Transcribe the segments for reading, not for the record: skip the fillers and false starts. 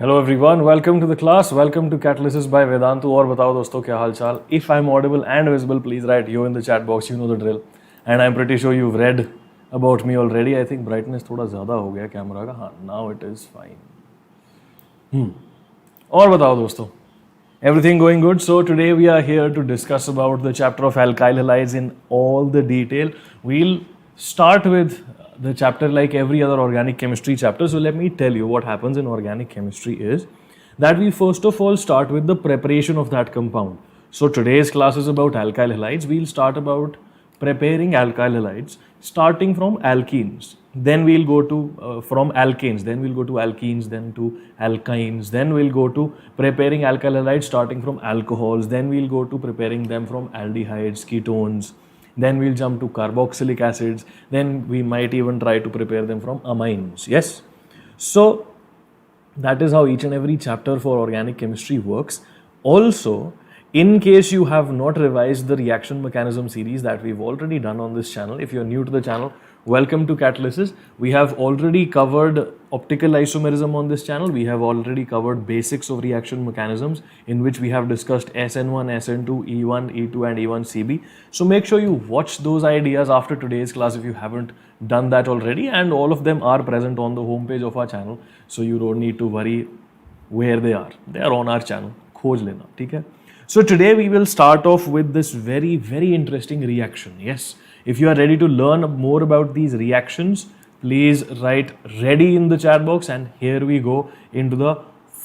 Hello everyone, welcome to the class, welcome to Catalysis by Vedantu. और बताओ दोस्तों क्या हाल चाल? If I'm audible and visible, please write yo in the chat box. You know the drill. And I'm pretty sure you've read about me already. I think brightness थोड़ा ज़्यादा हो गया camera का. हाँ, now it is fine. और बताओ दोस्तों. Everything going good? So today we are here to discuss about the chapter of alkyl halides in all the detail. We'll start with the chapter like every other organic chemistry chapter. So let me tell you what happens in organic chemistry is that we first of all start with the preparation of that compound. So today's class is about alkyl halides. We'll start about preparing alkyl halides starting from alkenes. Then we'll go to from alkanes, then we'll go to alkenes, then to alkynes, then we'll go to preparing alkyl halides starting from alcohols, then we'll go to preparing them from aldehydes, ketones, then we'll jump to carboxylic acids, then we might even try to prepare them from amines. Yes? So that is how each and every chapter for organic chemistry works. Also, in case you have not revised the reaction mechanism series that we've already done on this channel, if you're new to the channel, welcome to Catalysis. We have already covered optical isomerism on this channel. We have already covered basics of reaction mechanisms in which we have discussed SN1, SN2, E1, E2 and E1CB. So make sure you watch those ideas after today's class if you haven't done that already, and all of them are present on the homepage of our channel. So you don't need to worry where they are. They are on our channel. खोज लेना, ठीक है? So today we will start off with this very, very interesting reaction. Yes, if you are ready to learn more about these reactions, please write ready in the chat box, and here we go into the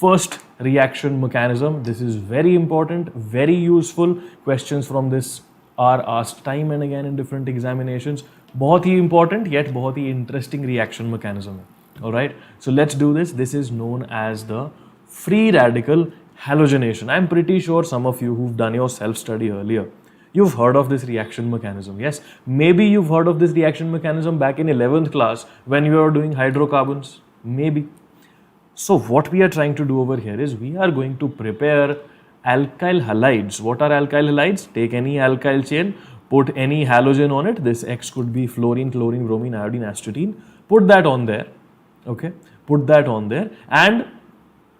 first reaction mechanism. This is very important, very useful. Questions from this are asked time and again in different examinations. बहुत ही important yet बहुत ही interesting reaction mechanism. Alright, so let's do this. This is known as the free radical halogenation. I'm pretty sure some of you who've done your self-study earlier, you've heard of this reaction mechanism. Yes, maybe you've heard of this reaction mechanism back in 11th class when you were doing hydrocarbons. Maybe. So what we are trying to do over here is we are going to prepare alkyl halides. What are alkyl halides? Take any alkyl chain, put any halogen on it. This X could be fluorine, chlorine, bromine, iodine, astatine. Put that on there. Okay, put that on there, and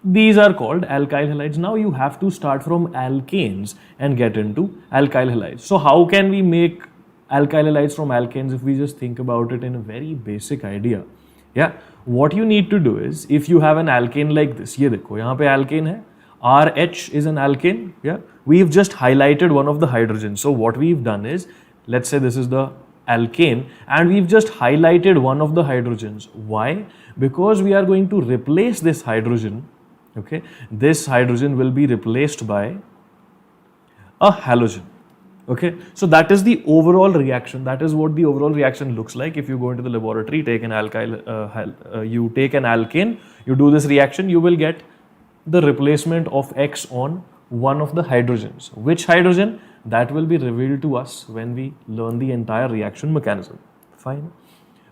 these are called alkyl halides. Now you have to start from alkanes and get into alkyl halides. So how can we make alkyl halides from alkanes if we just think about it in a very basic idea? Yeah, what you need to do is, if you have an alkane like this, ये देखो यहाँ पे alkane है, RH is an alkane. Yeah, we've just highlighted one of the hydrogens. So what we've done is, let's say this is the alkane and we've just highlighted one of the hydrogens. Why? Because we are going to replace this hydrogen. Okay, this hydrogen will be replaced by a halogen. Okay, so that is the overall reaction. That is what the overall reaction looks like. If you go into the laboratory, take an you take an alkane, you do this reaction, you will get the replacement of X on one of the hydrogens. Which hydrogen? That will be revealed to us when we learn the entire reaction mechanism. Fine.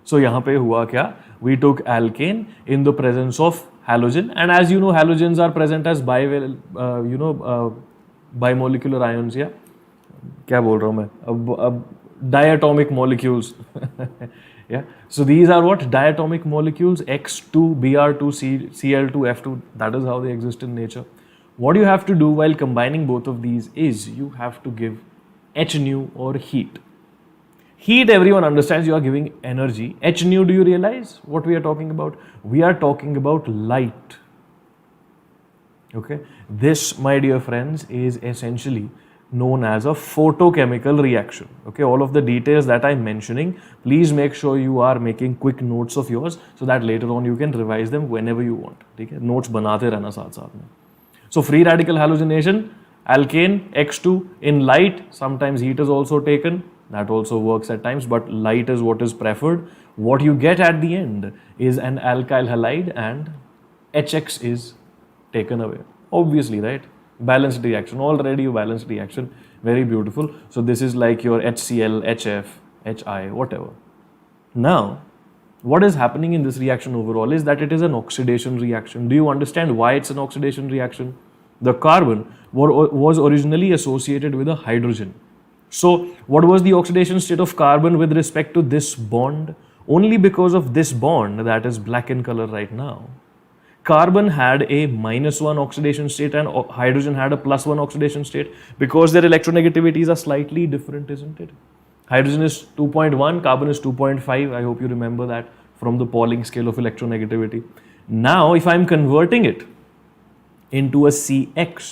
So यहाँ पे हुआ क्या? We took alkane in the presence of halogen, and as you know, halogens are present as bimolecular ions. Yeah, क्या बोल रहा हूँ मैं? Diatomic molecules. Yeah. So these are what? Diatomic molecules. X2, Br2, Cl2, F2. That is how they exist in nature. What you have to do while combining both of these is you have to give H nu or heat. Heat, everyone understands, you are giving energy. H nu, do you realize what we are talking about? We are talking about light. Okay, this, my dear friends, is essentially known as a photochemical reaction. Okay, all of the details that I'm mentioning, please make sure you are making quick notes of yours so that later on you can revise them whenever you want. Okay, notes banate रहना साथ साथ में. So free radical halogenation, alkane, X2 in light, sometimes heat is also taken. That also works at times, but light is what is preferred. What you get at the end is an alkyl halide and HX is taken away. Obviously, right? Balanced reaction. Already you balanced reaction. Very beautiful. So this is like your HCl, HF, HI, whatever. Now, what is happening in this reaction overall is that it is an oxidation reaction. Do you understand why it's an oxidation reaction? The carbon was originally associated with a hydrogen. So what was the oxidation state of carbon with respect to this bond? Only because of this bond that is black in color right now, carbon had a -1 oxidation state and hydrogen had a +1 oxidation state because their electronegativities are slightly different, isn't it? Hydrogen is 2.1, carbon is 2.5. I hope you remember that from the Pauling scale of electronegativity. Now, if I'm converting it into a CX,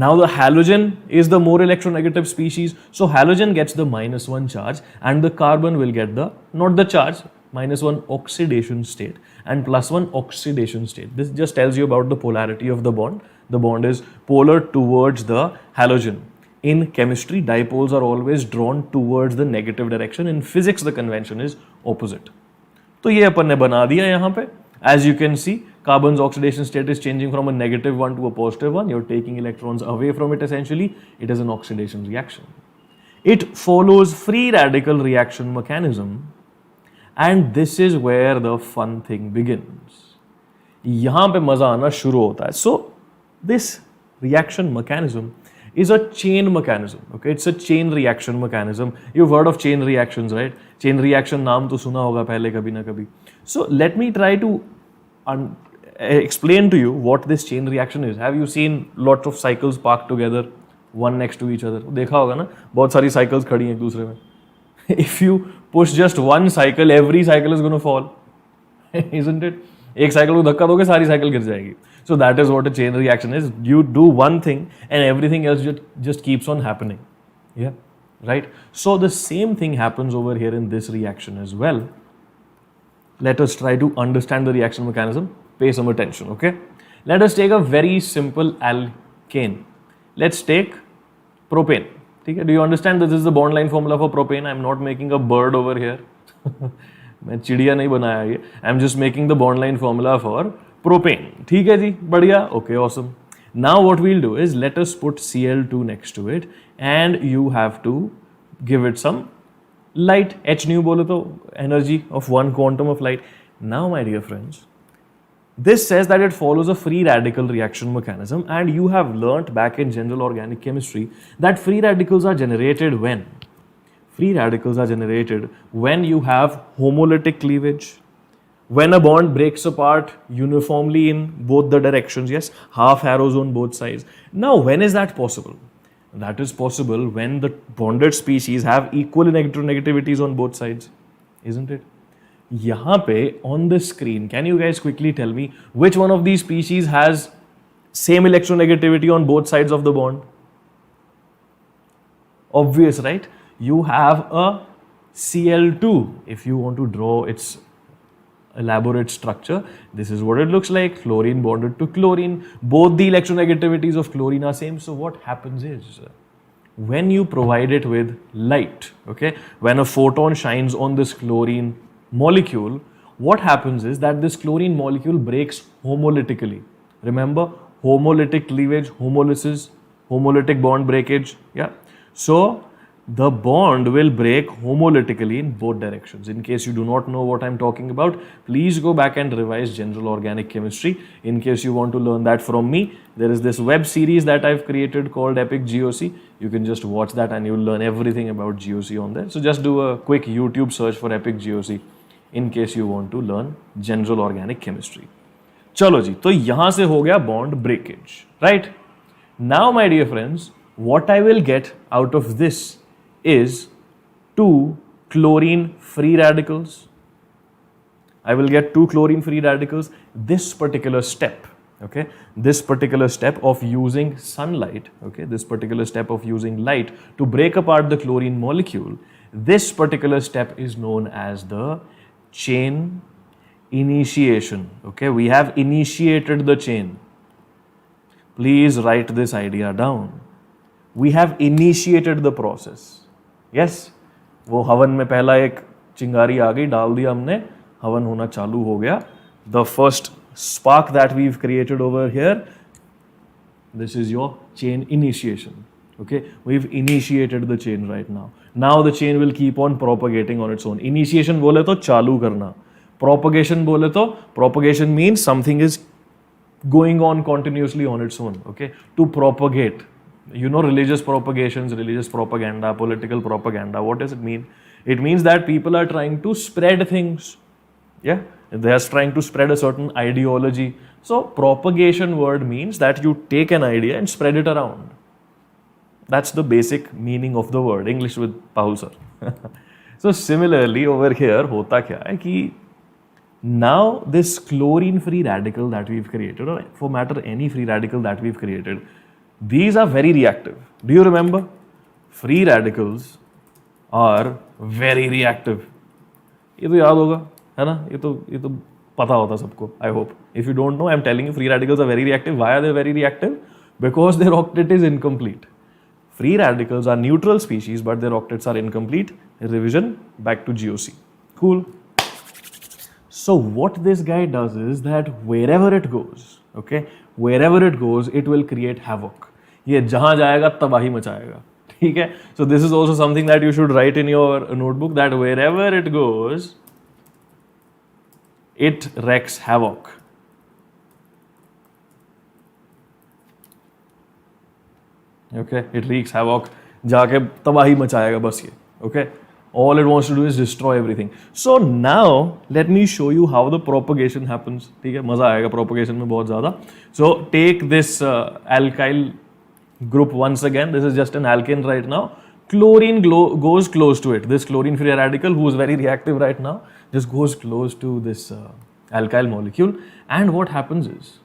now the halogen is the more electronegative species, so halogen gets the -1 charge and the carbon will get the, not the charge, -1 oxidation state and +1 oxidation state. This just tells you about the polarity of the bond. The bond is polar towards the halogen. In chemistry, dipoles are always drawn towards the negative direction. In physics, the convention is opposite. तो ये अपन ने बना दिया यहाँ पे. As you can see, carbon's oxidation state is changing from a -1 to a +1. You're taking electrons away from it essentially. It is an oxidation reaction. It follows free radical reaction mechanism, and this is where the fun thing begins. यहाँ पे मजा आना शुरू होता है. So this reaction mechanism is a chain mechanism. Okay, it's a chain reaction mechanism. You've heard of chain reactions, right? Chain reaction नाम तो सुना होगा पहले कभी ना कभी. So let me try to explain to you what this chain reaction is. Have you seen lots of cycles parked together, one next to each other? देखा होगा ना, बहुत सारी cycles खड़ी हैं एक दूसरे में. If you push just one cycle, every cycle is going to fall, isn't it? एक cycle को धक्का दोगे सारी cycle गिर जाएगी. So that is what a chain reaction is. You do one thing and everything else just keeps on happening. Yeah, right? So the same thing happens over here in this reaction as well. Let us try to understand the reaction mechanism. Pay some attention, okay? Let us take a very simple alkane. Let's take propane. Okay? Do you understand this is the bond line formula for propane? I'm not making a bird over here. मैं चिड़िया नहीं बनाया ये. I'm just making the bond line formula for propane. ठीक है जी, बढ़िया. Okay, awesome. Now what we'll do is let us put Cl2 next to it and you have to give it some light. H nu बोलो तो energy of one quantum of light. Now my dear friends, this says that it follows a free radical reaction mechanism, and you have learnt back in general organic chemistry that free radicals are generated when? Free radicals are generated when you have homolytic cleavage, when a bond breaks apart uniformly in both the directions, yes, half arrows on both sides. Now, when is that possible? That is possible when the bonded species have equal electronegativities on both sides, isn't it? यहाँ पे on the screen, can you guys quickly tell me which one of these species has same electronegativity on both sides of the bond? Obvious, right? You have a Cl2. If you want to draw its elaborate structure, this is what it looks like. Chlorine bonded to chlorine. Both the electronegativities of chlorine are same. So what happens is, when you provide it with light, okay, when a photon shines on this chlorine molecule, what happens is that this chlorine molecule breaks homolytically. Remember, homolytic cleavage, homolysis, homolytic bond breakage, yeah. So the bond will break homolytically in both directions. In case you do not know what I'm talking about, please go back and revise general organic chemistry. In case you want to learn that from me, there is this web series that I've created called Epic GOC. You can just watch that and you'll learn everything about GOC on there. So just do a quick YouTube search for Epic GOC in case you want to learn general organic chemistry. चलो जी, तो यहां से हो गया bond breakage, right? Now, my dear friends, what I will get out of this is 2 chlorine free radicals. I will get 2 chlorine free radicals. This particular step, okay, this particular step of using sunlight, okay, this particular step of using light to break apart the chlorine molecule, this particular step is known as the chain initiation. Okay, we have initiated the chain. Please write this idea down. We have initiated the process. Yes, वो हवन में पहला एक चिंगारी आ गई, डाल दिया हमने, हवन होना चालू हो गया. The first spark that we've created over here, this is your chain initiation. Okay, we've initiated the chain right now. Now the chain will keep on propagating on its own. Initiation बोले तो चालू करना. Propagation बोले तो, propagation means something is going on continuously on its own. Okay, to propagate. You know, religious propagations, religious propaganda, political propaganda. What does it mean? It means that people are trying to spread things. Yeah, They are trying to spread a certain ideology. So propagation word means that you take an idea and spread it around. That's the basic meaning of the word. English with Paul sir. So similarly over here होता क्या है कि now this chlorine free radical that we've created, or for matter any free radical that we've created, these are very reactive. Do you remember? Free radicals are very reactive. ये तो याद होगा है ना, ये तो पता होता सबको. I hope. If you don't know, I'm telling you, free radicals are very reactive. Why are they very reactive? Because their octet is incomplete. Free radicals are neutral species, but their octets are incomplete. Revision back to GOC. Cool. So what this guy does is that wherever it goes, okay, wherever it goes, it will create havoc. ये जहां जाएगा तबाही मचाएगा. ठीक है? So this is also something that you should write in your notebook, that wherever it goes, it wreaks havoc. Okay, it wreaks havoc. जाके तबाही मचाएगा बस ये. Okay, all it wants to do is destroy everything. So now let me show you how the propagation happens. ठीक है, मजा आएगा propagation में बहुत ज़्यादा. So take this alkyl group once again. This is just an alkane right now. Chlorine goes close to it. This chlorine free radical, who is very reactive right now, just goes close to this alkyl molecule. And what happens is,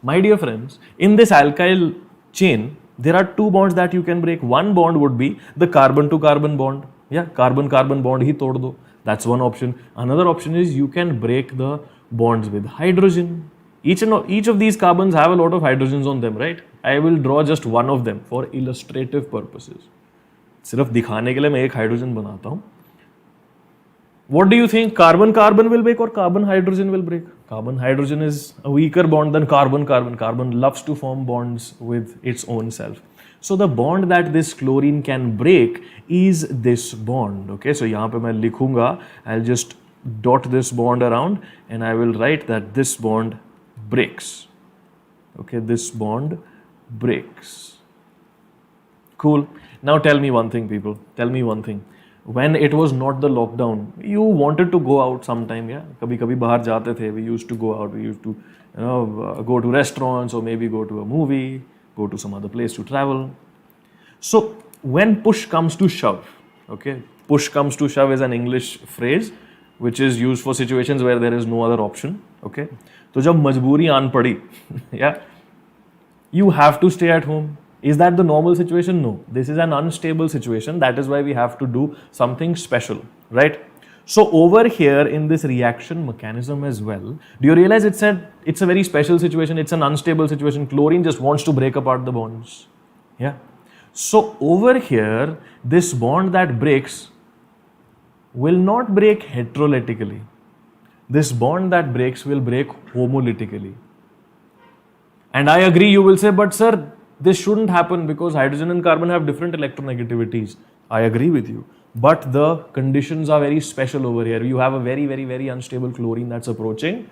my dear friends, in this alkyl chain, there are two bonds that you can break. One bond would be the carbon to carbon bond. Yeah, carbon carbon bond hi tod do. That's one option. Another option is you can break the bonds with hydrogen. Each of these carbons have a lot of hydrogens on them, right? I will draw just one of them for illustrative purposes. सिर्फ दिखाने के लिए मैं एक hydrogen बनाता हूं. What do you think? Carbon carbon will break or carbon hydrogen will break? Carbon hydrogen is a weaker bond than carbon carbon. Carbon loves to form bonds with its own self. So the bond that this chlorine can break is this bond. Okay, so यहाँ पे मैं लिखूंगा, I'll just dot this bond around and I will write that this bond breaks. Okay, this bond breaks. Cool. Now tell me one thing, people. Tell me one thing. When it was not the lockdown, you wanted to go out sometime, yeah? कभी-कभी बाहर जाते थे. We used to go out. We used to, go to restaurants or maybe go to a movie, go to some other place to travel. So when push comes to shove, okay? Push comes to shove is an English phrase which is used for situations where there is no other option, okay? तो जब मजबूरी आन पड़ी, yeah, you have to stay at home. Is that the normal situation? No. This is an unstable situation. That is why we have to do something special, right? So over here in this reaction mechanism as well, do you realize it's a very special situation? It's an unstable situation. Chlorine just wants to break apart the bonds. Yeah. So over here, this bond that breaks will not break heterolytically. This bond that breaks will break homolytically. And I agree, you will say, but sir, this shouldn't happen because hydrogen and carbon have different electronegativities. I agree with you. But the conditions are very special over here. You have a very, very, very unstable chlorine that's approaching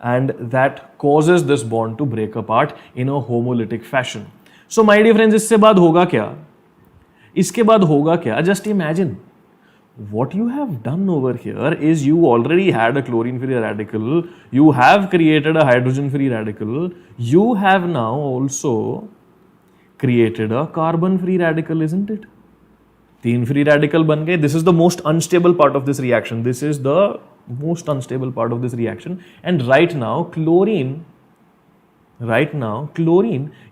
and that causes this bond to break apart in a homolytic fashion. So my dear friends, इससे बाद होगा क्या? इसके बाद होगा क्या? Just imagine. What you have done over here is you already had a chlorine free radical. You have created a hydrogen free radical. You have now also created a carbon free radical, isn't it? तीन free radical बन गए. This is the most unstable part of this reaction. This is the most unstable part of this reaction. And right now chlorine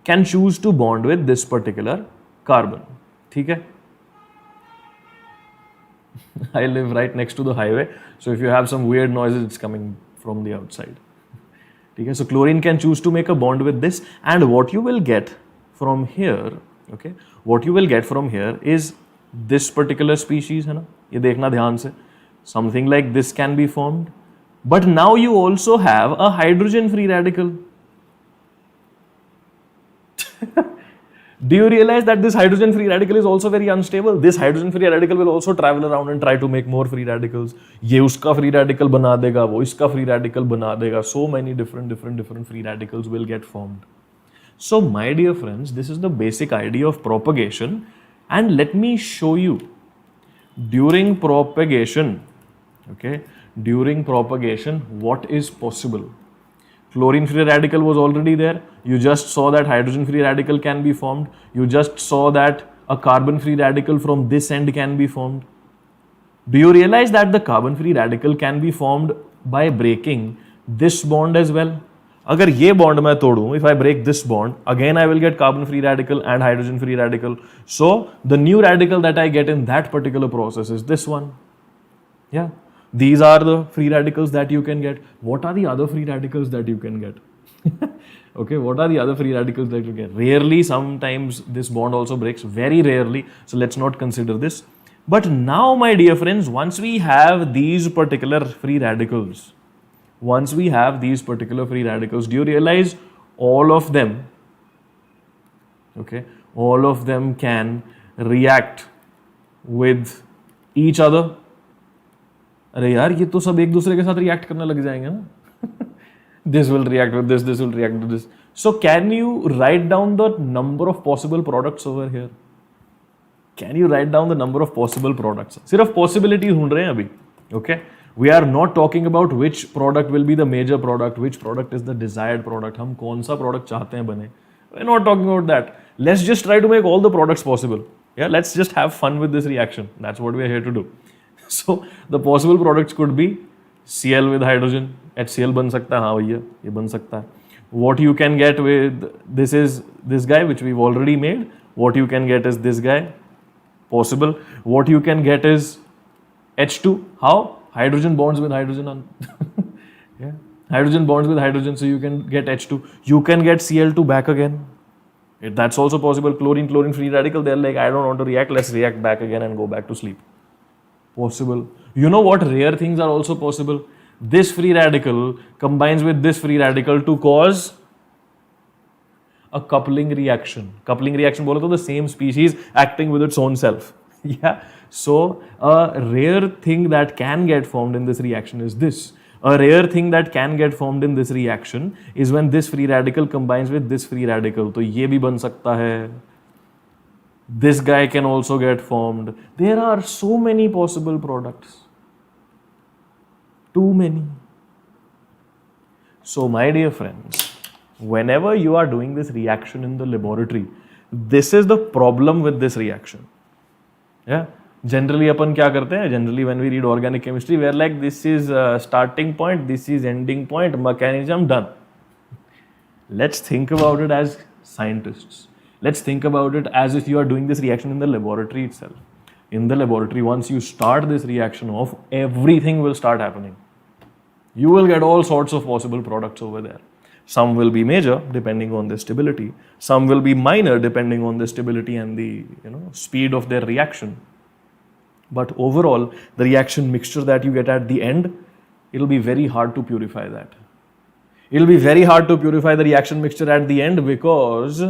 can choose to bond with this particular carbon. ठीक है? I live right next to the highway, so if you have some weird noises, it's coming from the outside. Okay, so chlorine can choose to make a bond with this, and what you will get from here, okay, what you will get from here is this particular species, है ना? ये देखना ध्यान से. Something like this can be formed, but now you also have a hydrogen free radical. Do you realize that this hydrogen free radical is also very unstable? This hydrogen free radical will also travel around and try to make more free radicals. ये उसका free radical बना देगा, वो इसका free radical बना देगा. So many different free radicals will get formed. So my dear friends, this is the basic idea of propagation, and let me show you during propagation, okay, during propagation, what is possible? Chlorine free radical was already there. You just saw that hydrogen free radical can be formed. You just saw that a carbon free radical from this end can be formed. Do you realize that the carbon free radical can be formed by breaking this bond as well? अगर ये bond मैं तोड़ूं, if I break this bond, again I will get carbon free radical and hydrogen free radical. So the new radical that I get in that particular process is this one. Yeah, these are the free radicals that you can get. What are the other free radicals that you can get? Okay, what are the other free radicals that you get? Rarely, sometimes this bond also breaks, very rarely. So let's not consider this. But now, my dear friends, once we have these particular free radicals, do you realize all of them, okay, all of them can react with each other? अरे यार ये तो सब एक दूसरे के साथ react करने लग जाएंगे ना. This will react with this will react with this. So can you write down the number of possible products over here? Can you write down the number of possible products? सिर्फ possibilities ढूंढ रहे हैं अभी. Okay, we are not talking about which product will be the major product, which product is the desired product. हम कौन सा product चाहते हैं बने. We're not talking about that. Let's just try to make all the products possible. Yeah, let's just have fun with this reaction. That's what we are here to do. So the possible products could be Cl with hydrogen. HCl बन सकता है, हाँ भैया ये बन सकता है. What you can get with this is this guy which we've already made. What you can get is this guy, possible. What you can get is H2. How? Hydrogen bonds with hydrogen on. Yeah, hydrogen bonds with hydrogen, so you can get H2. You can get Cl2 back again. That's also possible. Chlorine free radical. They're like, I don't want to react. Let's react back again and go back to sleep. Possible. You know what rare things are also possible? This free radical combines with this free radical to cause a coupling reaction. Coupling reaction बोलो तो the same species acting with its own self. Yeah. So a rare thing that can get formed in this reaction is this. A rare thing that can get formed in this reaction is when this free radical combines with this free radical. तो ये भी बन सकता है. This guy can also get formed. There are so many possible products. Too many. So my dear friends, whenever you are doing this reaction in the laboratory, this is the problem with this reaction. Yeah. Generally अपन क्या करते हैं? Generally when we read organic chemistry, we are like, this is starting point, this is ending point, mechanism done. Let's think about it as scientists. Let's think about it as if you are doing this reaction in the laboratory itself. In the laboratory, once you start this reaction off, everything will start happening. You will get all sorts of possible products over there. Some will be major depending on the stability. Some will be minor depending on the stability and the speed of their reaction. But overall, the reaction mixture that you get at the end, it'll be very hard to purify that. It'll be very hard to purify the reaction mixture at the end because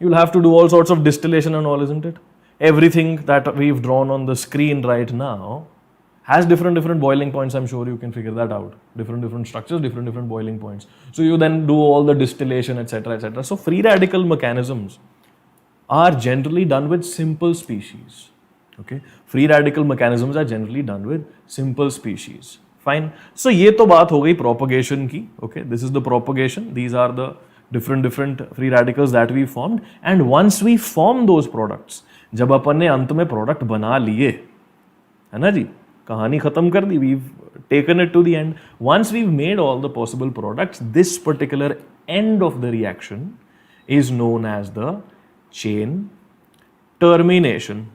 you'll have to do all sorts of distillation and all, isn't it? Everything that we've drawn on the screen right now has different boiling points. I'm sure you can figure that out. Different structures, different boiling points. So you then do all the distillation, etc., etc. So free radical mechanisms are generally done with simple species. Okay, free radical mechanisms are generally done with simple species. Fine. So ये तो बात हो गई propagation की. Okay, this is the propagation. These are the different free radicals that we formed. And once we form those products, जब अपन ने अंत में product बना लिए, है ना जी, कहानी खत्म कर दी. We've taken it to the end. Once we've made all the possible products, this particular end of the reaction is known as the chain termination.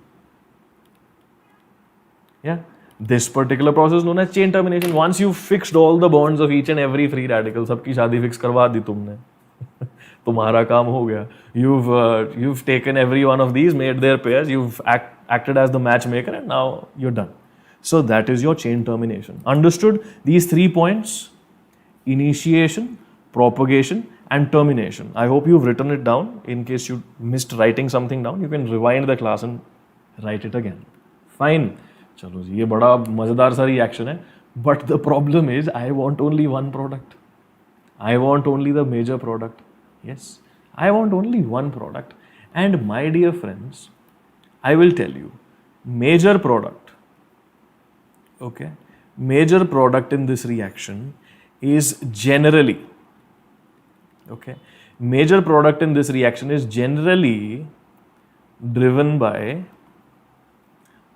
Yeah, this particular process is known as chain termination. Once you've fixed all the bonds of each and every free radical, सबकी शादी fix करवा दी तुमने, तुम्हारा काम हो गया. You've taken every one of these, made their pairs, you've acted as the matchmaker, and now you're done. So that is your chain termination. Understood? These 3 points: initiation, propagation, and termination. I hope you've written it down. In case you missed writing something down, you can rewind the class and write it again. Fine. चलो जी, ये बड़ा मजेदार सा reaction है. But the problem is, I want only one product. I want only the major product. Yes, I want only one product. And my dear friends, I will tell you, major product. Okay, major product in this reaction is generally, okay, major product in this reaction is generally driven by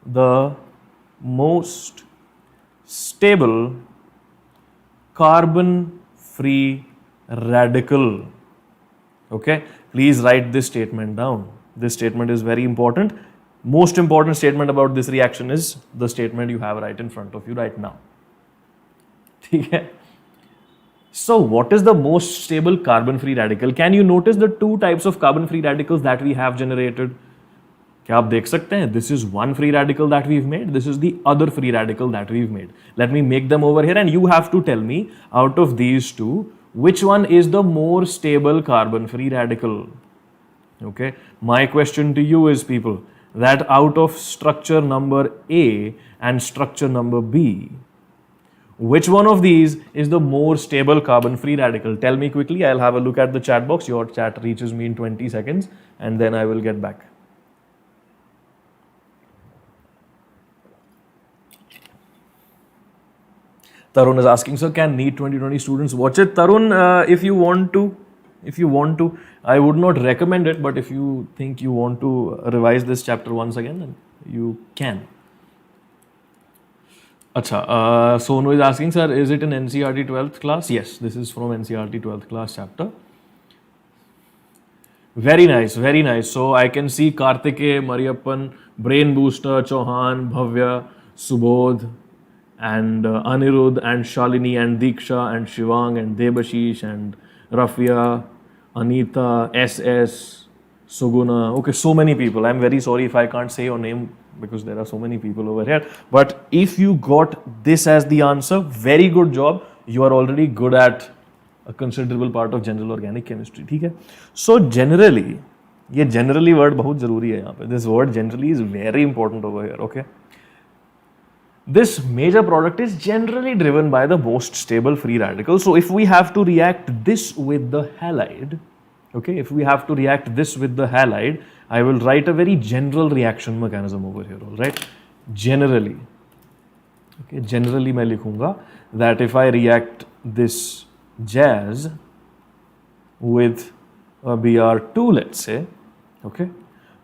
the most stable carbon free radical. Okay, please write this statement down. This statement is very important. Most important statement about this reaction is the statement you have right in front of you right now. ठीक है? So what is the most stable carbon free radical? Can you notice the two types of carbon free radicals that we have generated? क्या आप देख सकते हैं? This is one free radical that we've made. This is the other free radical that we've made. Let me make them over here and you have to tell me out of these two, which one is the more stable carbon free radical? Okay. My question to you is, people, that out of structure number A and structure number B, which one of these is the more stable carbon free radical? Tell me quickly. I'll have a look at the chat box. Your chat reaches me in 20 seconds and then I will get back. Tarun is asking, sir, can NEET 2020 students watch it? Tarun, if you want to, I would not recommend it, but if you think you want to revise this chapter once again, then you can. Acha, Sonu is asking, sir, is it an NCERT 12th class? Yes, this is from NCERT 12th class chapter. Very nice, very nice. So I can see Kartike, Mariappan, Brain Booster, Chauhan, Bhavya, Subodh, and Anirudh, and Shalini, and Diksha, and Shivang, and Debashish, and Rafia, Anita, SS, Suguna. Okay, so many people. I'm very sorry if I can't say your name because there are so many people over here. But if you got this as the answer, very good job. You are already good at a considerable part of general organic chemistry. ठीक है? So generally, ये generally word बहुत जरूरी है यहाँ पे. This word generally is very important over here. Okay. This major product is generally driven by the most stable free radical. So if we have to react this with the halide, okay, if we have to react this with the halide, I will write a very general reaction mechanism over here, all right? Generally, okay, generally मैं लिखूंगा that if I react this jazz with a Br2, let's say, okay,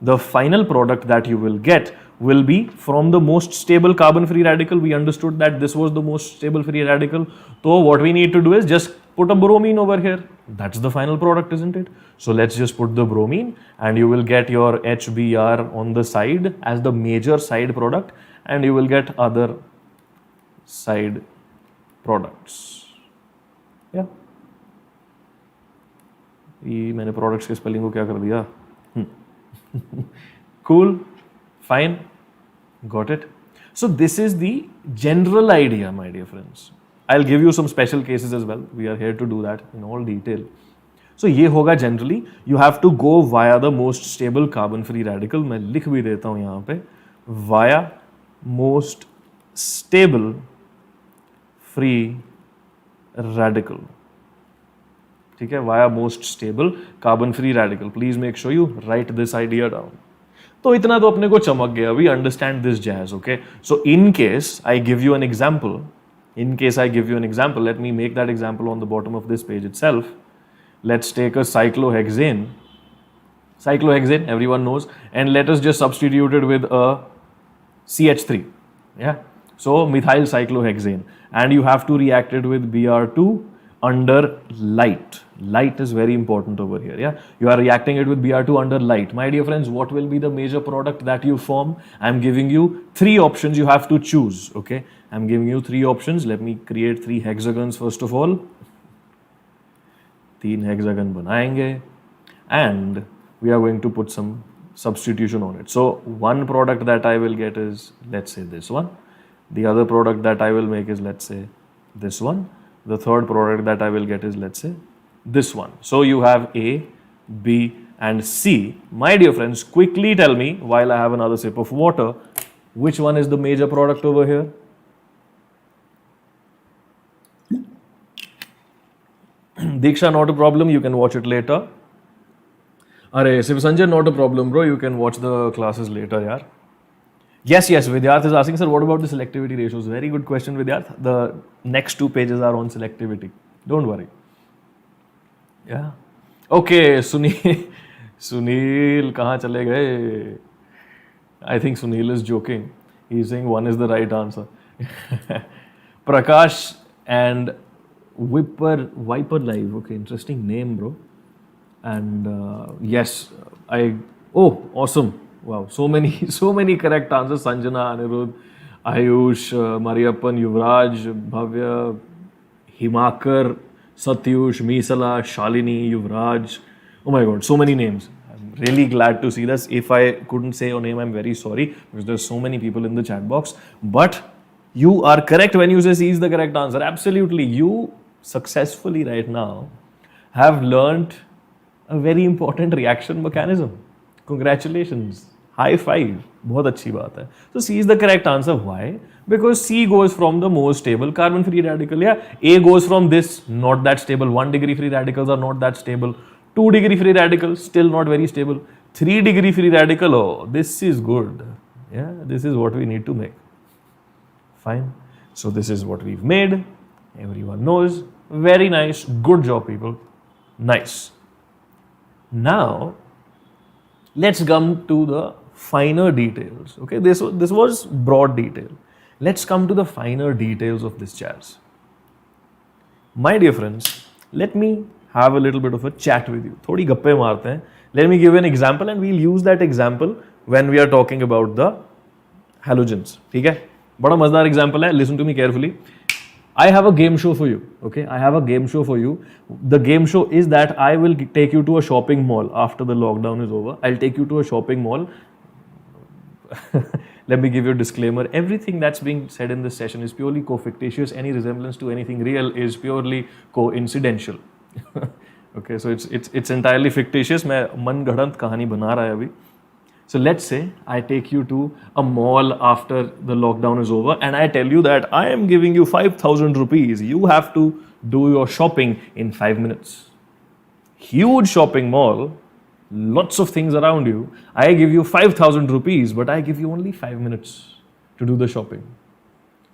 the final product that you will get will be from the most stable carbon free radical. We understood that this was the most stable free radical. So what we need to do is just put a bromine over here. That's the final product, isn't it? So let's just put the bromine and you will get your HBr on the side as the major side product and you will get other side products. Yeah. ये मैंने products के spelling को क्या कर दिया? Cool. Fine. Got it? So this is the general idea, my dear friends. I'll give you some special cases as well. We are here to do that in all detail. So ये होगा generally. You have to go via the most stable carbon free radical. मैं लिख भी देता हूँ यहाँ पे. Via most stable free radical. ठीक है? Via most stable carbon free radical. Please make sure you write this idea down. तो इतना तो अपने को चमक गया. We understand this jazz, okay? So in case I give you an example, let me make that example on the bottom of this page itself. Let's take a cyclohexane. Cyclohexane, everyone knows, and let us just substitute it with a CH3. Yeah. So methyl cyclohexane, and you have to react it with Br2 under light. Light is very important over here. Yeah, you are reacting it with Br2 under light. My dear friends, what will be the major product that you form? I'm giving you three options. You have to choose. Okay, I'm giving you three options. Let me create three hexagons first of all. तीन hexagon बनाएंगे, and we are going to put some substitution on it. So one product that I will get is, let's say, this one. The other product that I will make is, let's say, this one. The third product that I will get is, let's say, this one. So you have A, B, and C. My dear friends, quickly tell me, while I have another sip of water, which one is the major product over here? Diksha, not a problem. You can watch it later. Arey, Siv Sanjay, not a problem, bro. You can watch the classes later, yaar. Yes, yes. Vidyarth is asking, sir, what about the selectivity ratios? Very good question, Vidyarth. The next two pages are on selectivity. Don't worry. Yeah. Okay, Sunil. Sunil, कहाँ चले गए? I think Sunil is joking. He's saying one is the right answer. Prakash and Viper Live. Okay, interesting name, bro. And yes, awesome. Wow, so many, so many correct answers. Sanjana, Anirudh, Ayush, Mariappan, Yuvraj, Bhavya, Himakar, Satyush, Misala, Shalini, Yuvraj. Oh my god, so many names. I'm really glad to see this. If I couldn't say your name, I'm very sorry because there's so many people in the chat box. But you are correct when you say C is the correct answer. Absolutely. You successfully right now have learned a very important reaction mechanism. Congratulations. High five. बहुत अच्छी बात है. So C is the correct answer. Why? Because C goes from the most stable carbon free radical. Yeah. A goes from this, not that stable. 1 degree free radicals are not that stable. 2 degree free radicals, still not very stable. 3 degree free radical, oh, this is good. Yeah, this is what we need to make. Fine. So this is what we've made. Everyone knows. Very nice. Good job, people. Nice. Now, let's come to the finer details. Okay, this was broad detail. Let's come to the finer details of this jazz. My dear friends, let me have a little bit of a chat with you. थोड़ी गप्पे मारते हैं. Let me give you an example and we'll use that example when we are talking about the halogens. ठीक है? बड़ा मजेदार example है. Listen to me carefully. I have a game show for you. Okay, I have a game show for you. The game show is that I will take you to a shopping mall after the lockdown is over. I'll take you to a shopping mall. Let me give you a disclaimer. Everything that's being said in this session is purely co-fictitious. Any resemblance to anything real is purely coincidental. Okay, so it's entirely fictitious. मैं मनगढ़ंत कहानी बना रहा है अभी. So let's say I take you to a mall after the lockdown is over and I tell you that I am giving you 5,000 rupees. You have to do your shopping in 5 minutes. Huge shopping mall, lots of things around you. I give you 5,000 rupees, but I give you only 5 minutes to do the shopping.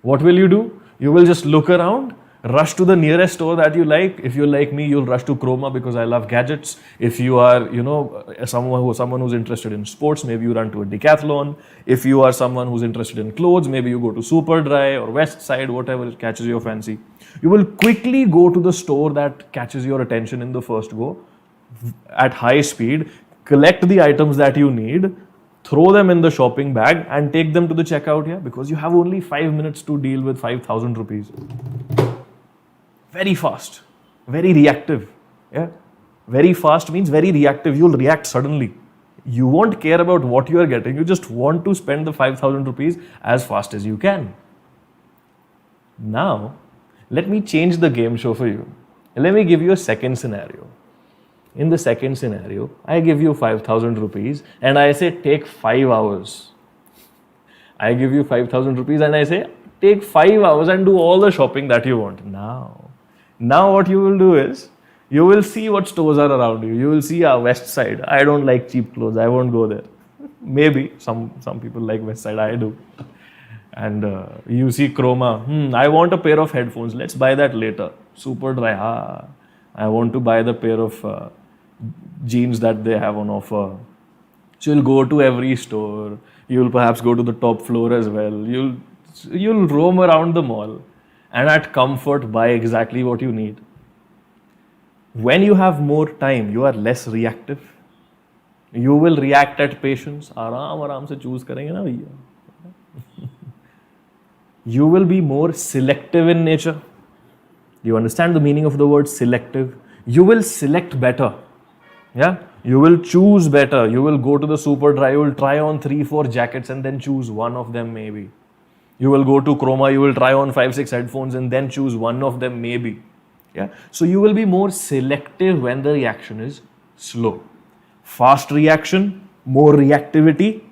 What will you do? You will just look around, rush to the nearest store that you like. If you're like me, you'll rush to Chroma because I love gadgets. If you are, someone who's interested in sports, maybe you run to a Decathlon. If you are someone who's interested in clothes, maybe you go to Superdry or West Side, whatever catches your fancy. You will quickly go to the store that catches your attention in the first go at high speed, collect the items that you need, throw them in the shopping bag and take them to the checkout here because you have only 5 minutes to deal with 5,000 rupees. Very fast, very reactive. Yeah, very fast means very reactive. You'll react suddenly. You won't care about what you are getting. You just want to spend the 5,000 rupees as fast as you can. Now, let me change the game show for you. Let me give you a second scenario. In the second scenario, I give you 5,000 rupees and I say take 5 hours. I give you 5,000 rupees and I say take 5 hours and do all the shopping that you want. Now what you will do is, you will see what stores are around you. You will see our West Side. I don't like cheap clothes. I won't go there. Maybe some people like West Side. I do. And you see Chroma. I want a pair of headphones. Let's buy that later. Superdry. I want to buy the pair of jeans that they have on offer. So you'll go to every store. You'll perhaps go to the top floor as well. You'll roam around the mall and at comfort buy exactly what you need. When you have more time, you are less reactive. You will react at patience. आराम से choose करेंगे ना भैया. You will be more selective in nature. You understand the meaning of the word selective? You will select better. Yeah? You will choose better. You will go to the Superdry. You will try on 3-4 jackets and then choose one of them maybe. You will go to Chroma. You will try on 5-6 headphones and then choose one of them maybe. Yeah? So you will be more selective when the reaction is slow. Fast reaction, more reactivity.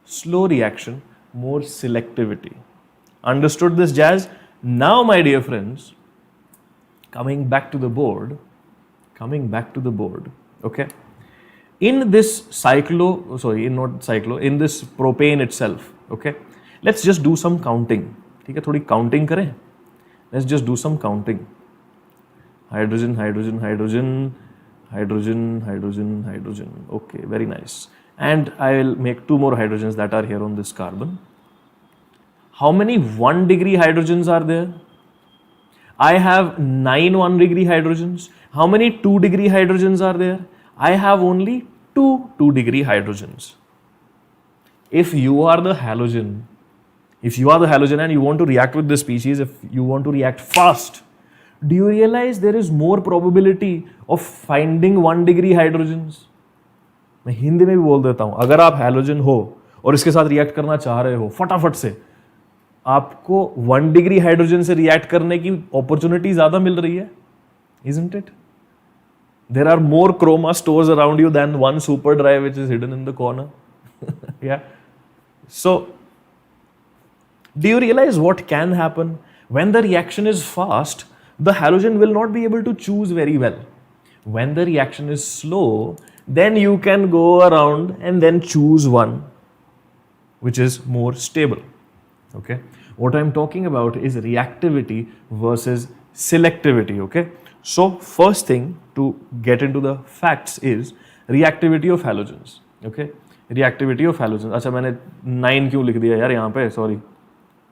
Slow reaction, more selectivity. Understood this jazz? Now, my dear friends, coming back to the board, okay? in this in this propane itself, okay, let's just do some counting. ठीक है, थोड़ी counting करें. Let's just do some counting. Hydrogen, hydrogen, hydrogen, hydrogen, hydrogen, hydrogen. Okay, very nice. And I will make 2 more hydrogens that are here on this carbon. How many 1 degree hydrogens are there? I have 9 1 degree hydrogens. How many 2 degree hydrogens are there? I have only 2 2 degree hydrogens. If you are the halogen, and you want to react with this species, if you want to react fast, do you realize there is more probability of finding 1 degree hydrogens? मैं हिंदी में भी बोल देता हूं, अगर आप halogen हो और इसके साथ रिएक्ट करना चाह रहे हो फटाफट से, आपको 1 डिग्री हाइड्रोजन से रिएक्ट करने की अपॉर्चुनिटी ज्यादा मिल रही है, isn't it? There are more chroma stores around you than one super drive which is hidden in the corner. Yeah. So, do you realize what can happen? When the reaction is fast, the halogen will not be able to choose very well. When the reaction is slow, then you can go around and then choose one which is more stable. Okay. What I'm talking about is reactivity versus selectivity. Okay. So first thing to get into the facts is reactivity of halogens. Okay. Reactivity of halogens. अच्छा, मैंने 9 क्यों लिख दिया यार यहाँ पे? Sorry,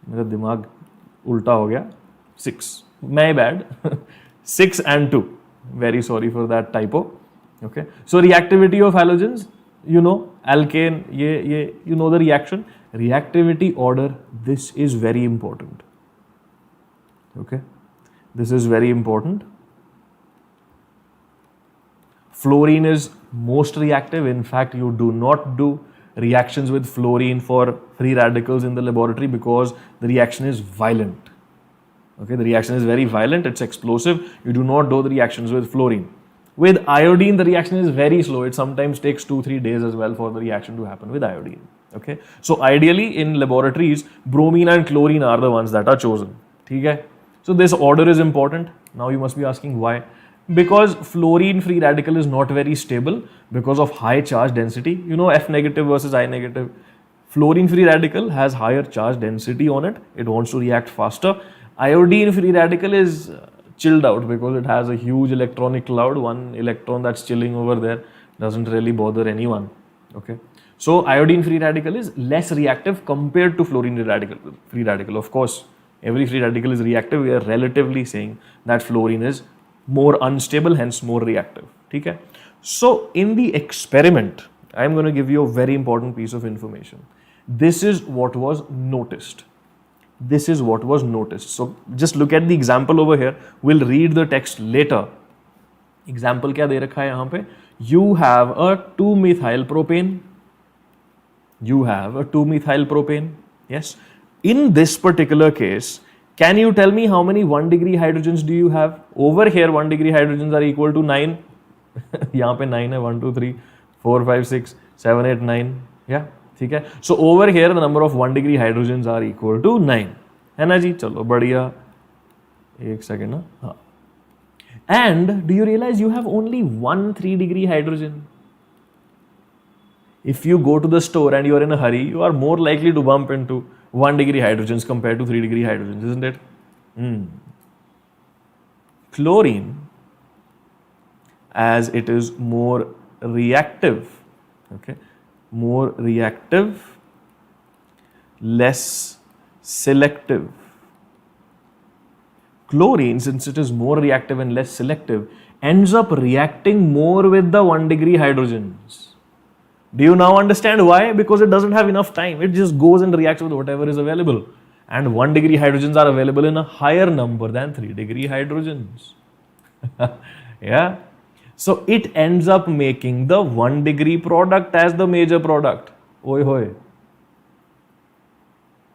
मेरा दिमाग उल्टा हो गया. 6. My bad. 6 and 2. Very sorry for that typo. Okay. So reactivity of halogens, you know, alkane, you know the reaction. Reactivity order, this is very important. Okay. This is very important. Fluorine is most reactive. In fact, you do not do reactions with fluorine for free radicals in the laboratory because the reaction is violent. Okay, the reaction is very violent, it's explosive. You do not do the reactions with fluorine. With iodine, the reaction is very slow. It sometimes takes 2-3 days as well for the reaction to happen with iodine. Okay, so ideally in laboratories, bromine and chlorine are the ones that are chosen. Okay, so this order is important. Now you must be asking why. Because fluorine free radical is not very stable because of high charge density. You know, F negative versus I negative. Fluorine free radical has higher charge density on it. It wants to react faster. Iodine free radical is chilled out because it has a huge electronic cloud. One electron that's chilling over there doesn't really bother anyone. Okay. So iodine free radical is less reactive compared to fluorine free radical. Of course, every free radical is reactive. We are relatively saying that fluorine is more unstable, hence more reactive. Okay. So in the experiment, I'm going to give you a very important piece of information. This is what was noticed. This is what was noticed. So just look at the example over here. We'll read the text later. Example क्या दे रखा है यहाँ पे? You have a 2-methyl propane. You have a 2-methyl propane. Yes. In this particular case, can you tell me how many 1 degree hydrogens do you have? Over here 1 degree hydrogens are equal to 9. यहाँ पे 9 है. 1 2 3 4 5 6 7 8 9. Yeah. ठीक है. So over here the number of 1 degree hydrogens are equal to 9. है ना जी? चलो बढ़िया. एक सेकेंड ना. हाँ. And do you realize you have only 1 3 degree hydrogen? If you go to the store and you are in a hurry, you are more likely to bump into 1 degree hydrogens compared to 3 degree hydrogens, isn't it? Chlorine, as it is more reactive, okay, more reactive, less selective. Chlorine, since it is more reactive and less selective, ends up reacting more with the 1 degree hydrogens. Do you now understand why? Because it doesn't have enough time. It just goes and reacts with whatever is available. And 1 degree hydrogens are available in a higher number than 3 degree hydrogens. Yeah. So it ends up making the 1 degree product as the major product. Oi hoy.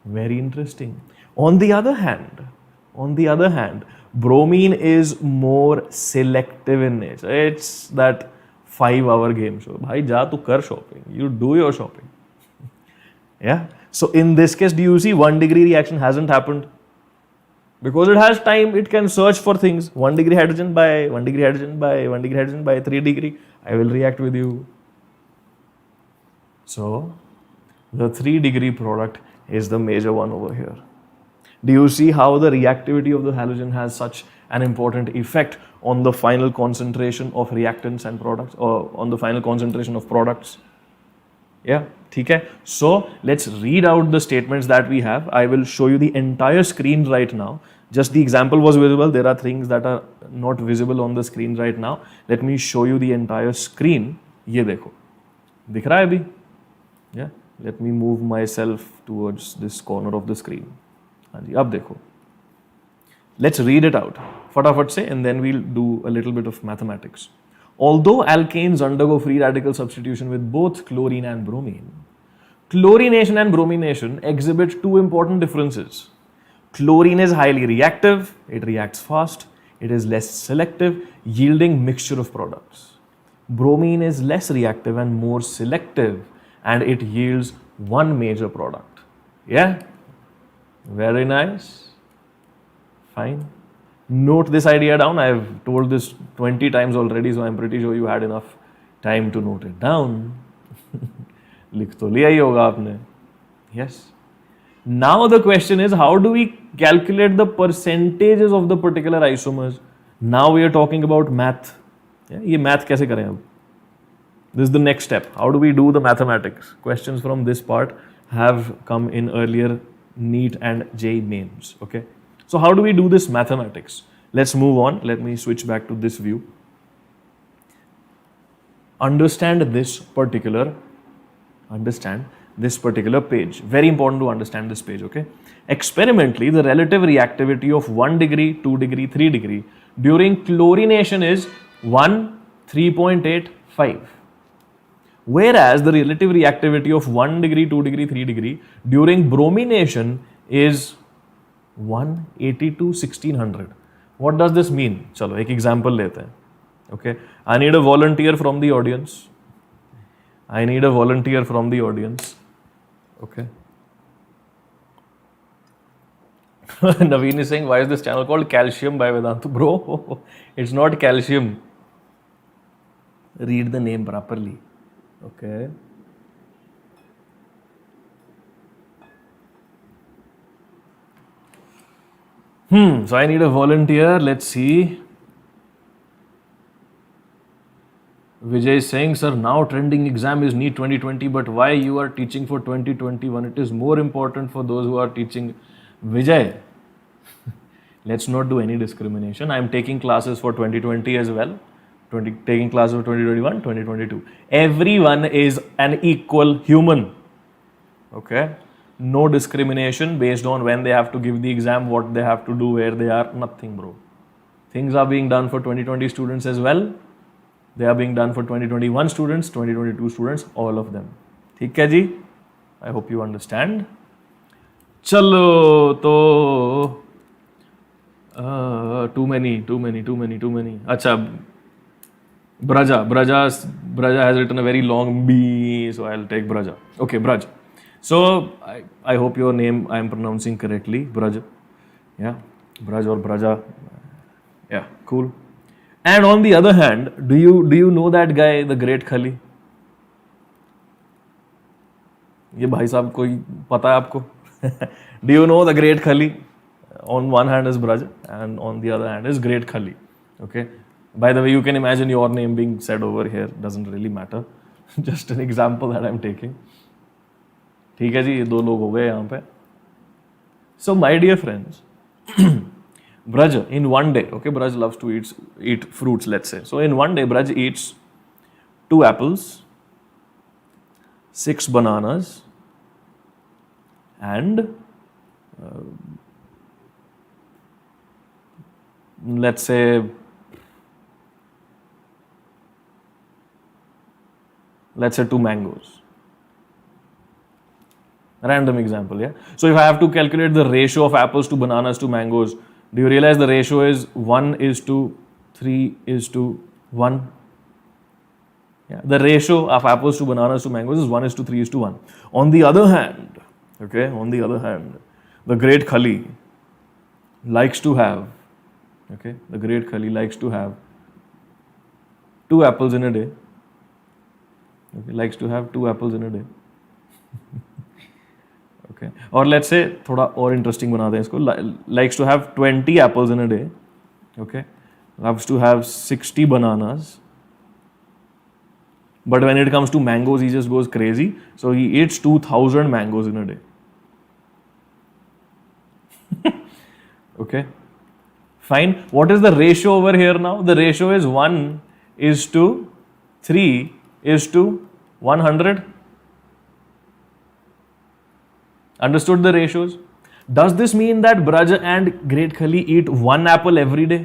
Very interesting. On the other hand, bromine is more selective in nature. It's that 5-hour game show. Bhai, ja tu kar shopping. You do your shopping. Yeah. So in this case, do you see 1 degree reaction hasn't happened? Because it has time, it can search for things. 1 degree hydrogen by 1 degree hydrogen by 1 degree hydrogen by 3 degree. I will react with you. So the 3-degree product is the major one over here. Do you see how the reactivity of the halogen has such an important effect on the final concentration of reactants and products, or on the final concentration of products? Yeah, okay. So let's read out the statements that we have. I will show you the entire screen right now. Just the example was visible. There are things that are not visible on the screen right now. Let me show you the entire screen. ये देखो, दिख रहा है अभी? Yeah. Let me move myself towards this corner of the screen. हाँ जी, अब देखो. Let's read it out. फटाफट से, and then we'll do a little bit of mathematics. Although alkanes undergo free radical substitution with both chlorine and bromine, chlorination and bromination exhibit two important differences. Chlorine is highly reactive, it reacts fast, it is less selective, yielding mixture of products. Bromine is less reactive and more selective, and it yields one major product. Yeah? Very nice. Fine. Note this idea down. I have told this 20 times already, so I'm pretty sure you had enough time to note it down. लिख तो लिया ही होगा आपने. Yes. Now the question is, how do we calculate the percentages of the particular isomers? Now we are talking about math. Yeah? ये math कैसे करें अब? This is the next step. How do we do the mathematics? Questions from this part have come in earlier NEET and JEE mains. Okay. So how do we do this mathematics? Let's move on. Let me switch back to this view. Understand this particular page. Very important to understand this page, okay? Experimentally, the relative reactivity of 1 degree, 2 degree, 3 degree during chlorination is 1, 3.85. Whereas the relative reactivity of 1 degree, 2 degree, 3 degree during bromination is 180 to 1600. What does this mean? चलो एक example लेते हैं. Okay, I need a volunteer from the audience. Okay. Naveen is saying, why is this channel called Calcium by Vedantu? Bro, it's not calcium. Read the name properly. Okay. So I need a volunteer. Let's see. Vijay is saying, sir, now trending exam is NEET 2020, but why you are teaching for 2021? It is more important for those who are teaching. Vijay, let's not do any discrimination. I am taking classes for 2020 as well. Taking classes for 2021, 2022. Everyone is an equal human. Okay? No discrimination based on when they have to give the exam, what they have to do, where they are. Nothing, bro. Things are being done for 2020 students as well. They are being done for 2021 students, 2022 students, all of them. ठीक है जी? I hope you understand. चलो तो too many. अच्छा, Braja has written a very long B, so I'll take Braja. Okay, Braj. So I hope your name I am pronouncing correctly, Braj. Yeah, Braj or Braja. Yeah, cool. And on the other hand, do you know that guy, the Great Khali? ये भाई साहब कोई पता है आपको? Do you know the Great Khali? On one hand is Braj, and on the other hand is Great Khali. Okay. By the way, you can imagine your name being said over here. Doesn't really matter. Just an example that I'm taking. ठीक है जी, ये दो लोग हो गए यहाँ पे. So my dear friends, Braj in one day, okay, Braj loves to eat fruits, let's say. So in one day, Braj eats 2 apples, 6 bananas, and let's say 2 mangoes. Random example, yeah. So if I have to calculate the ratio of apples to bananas to mangoes, do you realize the ratio is 1:3:1? Yeah, the ratio of apples to bananas to mangoes is 1:3:1. On the other hand, the Great Khali likes to have, the Great Khali likes to have 2 apples in a day. Okay, likes to have 2 apples in a day. Okay, और let's say थोड़ा और interesting बना दें इसको, likes to have 20 apples in a day. Okay, loves to have 60 bananas. But when it comes to mangoes, he just goes crazy. So he eats 2000 mangoes in a day. Okay, fine. What is the ratio over here now? The ratio is 1 is to 3 is to 100. Understood the ratios? Does this mean that Braj and Great Khali eat 1 apple every day?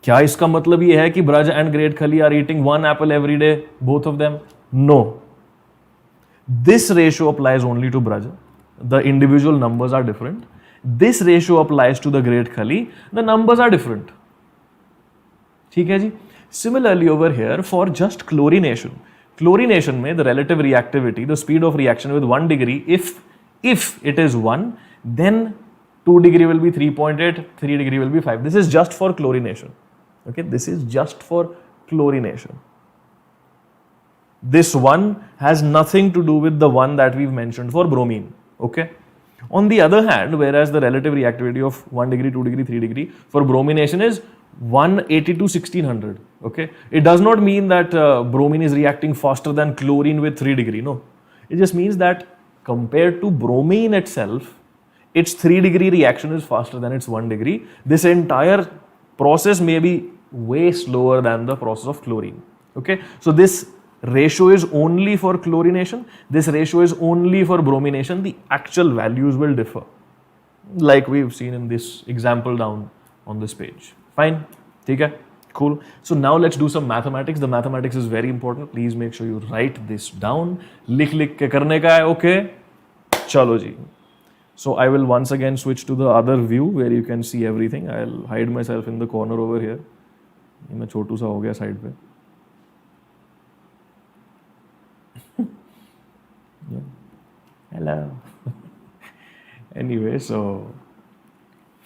क्या इसका मतलब ये है कि Brij and great Khali are eating 1 apple every day, both of them? No, this ratio applies only to Brij. The individual numbers are different. This ratio applies to the great Khali, the numbers are different. ठीक है जी. Similarly over here for just chlorination, chlorination में the relative reactivity, the speed of reaction with 1 degree, if it is 1, then 2 degree will be 3.8, 3 degree will be 5. This is just for chlorination. Okay, this is just for chlorination. This one has nothing to do with the one that we've mentioned for bromine. Okay. On the other hand, whereas the relative reactivity of 1 degree, 2 degree, 3 degree for bromination is 180 to 1600. Okay, it does not mean that bromine is reacting faster than chlorine with 3 degree. No, it just means that compared to bromine itself, its 3 degree reaction is faster than its 1 degree. This entire process may be way slower than the process of chlorine. Okay, so this ratio is only for chlorination, this ratio is only for bromination. The actual values will differ, like we've seen in this example down on this page. Fine, okay, cool. So now let's do some mathematics. The mathematics is very important. Please make sure you write this down. लिख के करने का है. Okay, चलो जी. So I will once again switch to the other view where you can see everything. I'll hide myself in the corner over here. मैं छोटू सा हो गया साइड पे. Hello. Anyway, so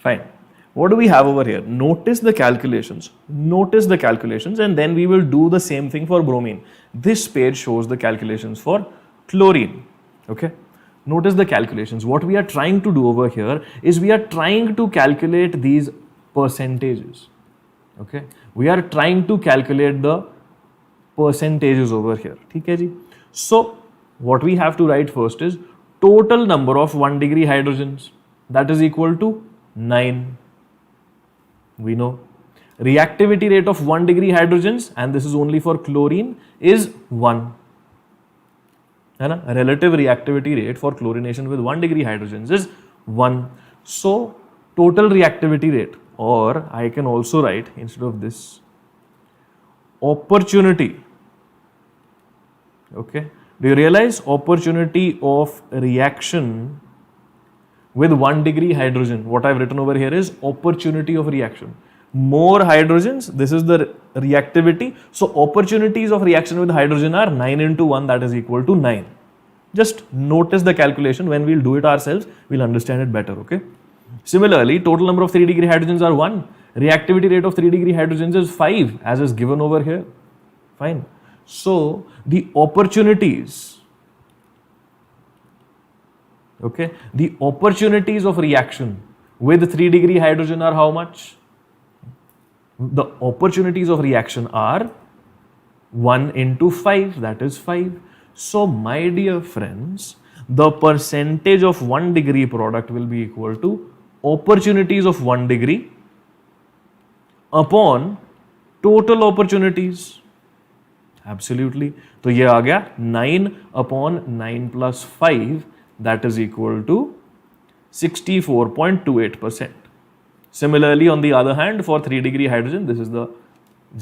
fine. What do we have over here? Notice the calculations. Notice the calculations, and then we will do the same thing for bromine. This page shows the calculations for chlorine. Okay. Notice the calculations. What we are trying to do over here is we are trying to calculate these percentages. Okay, we are trying to calculate the percentages over here. ठीक है जी. So what we have to write first is total number of 1 degree hydrogens, that is equal to 9. We know reactivity rate of 1 degree hydrogens, and this is only for chlorine, is 1. है ना. Relative reactivity rate for chlorination with 1 degree hydrogens is 1. So total reactivity rate, or I can also write instead of this opportunity. Okay, do you realize opportunity of reaction with 1 degree hydrogen? What I've written over here is opportunity of reaction. More hydrogens, this is the reactivity. So opportunities of reaction with hydrogen are 9 into 1, that is equal to 9. Just notice the calculation. When we'll do it ourselves, we'll understand it better. Okay. Similarly, total number of 3 degree hydrogens are 1. Reactivity rate of 3 degree hydrogens is 5, as is given over here. Fine. So the opportunities, okay, the opportunities of reaction with 3 degree hydrogen are how much? The opportunities of reaction are 1 into 5, that is 5. So my dear friends, the percentage of 1 degree product will be equal to opportunities of 1 degree upon total opportunities. Absolutely. तो ये आ गया 9 upon 9 plus 5, that is equal to 64.28%. Similarly, on the other hand, for 3 degree hydrogen, this is the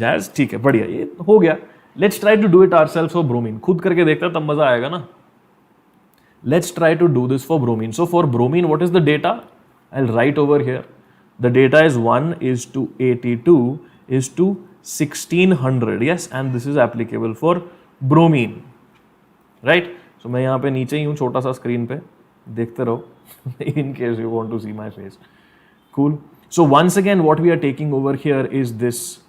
jazz. ठीक है, बढ़िया, ये हो गया. Let's try to do it ourselves for bromine. खुद करके देखता तब मजा आएगा ना. Let's try to do this for bromine. So for bromine, what is the data? I'll write over here. The data is 1 is to 82 is to 1600. Yes, and this is applicable for bromine. Right? So मैं यहाँ पे नीचे ही हूँ छोटा सा screen पे, देखते रहो in case you want to see my face. Cool. So once again, what we are taking over here is this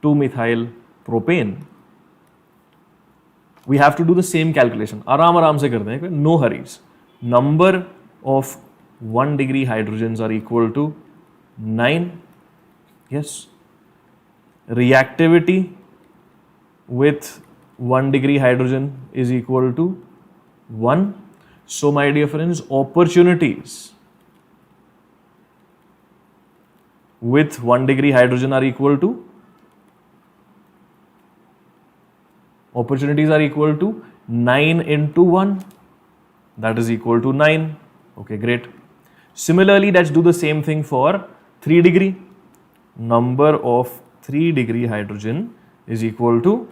2-methyl propane. we have to do the same calculation. आराम से करते हैं, no hurries. Number of 1 degree hydrogens are equal to 9. Yes. Reactivity with 1 degree hydrogen is equal to 1. So my dear friends, opportunities with 1 degree hydrogen are equal to 9 into 1, that is equal to 9. Okay, great. Similarly, let's do the same thing for 3 degree. Number of 3 degree hydrogen is equal to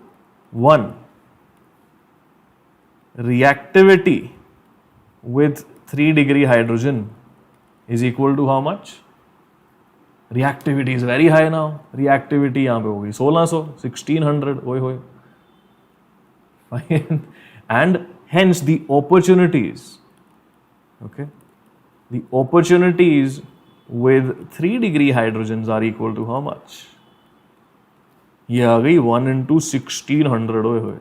1. Reactivity with 3 degree hydrogen is equal to how much? Reactivity is very high now. Reactivity यहाँ पे होगी 1600, 1600, ओए होए. Fine. And hence the opportunities, okay, the opportunities with 3 degree hydrogens are equal to how much? ये आ गई 1 into 1600, ओए होए,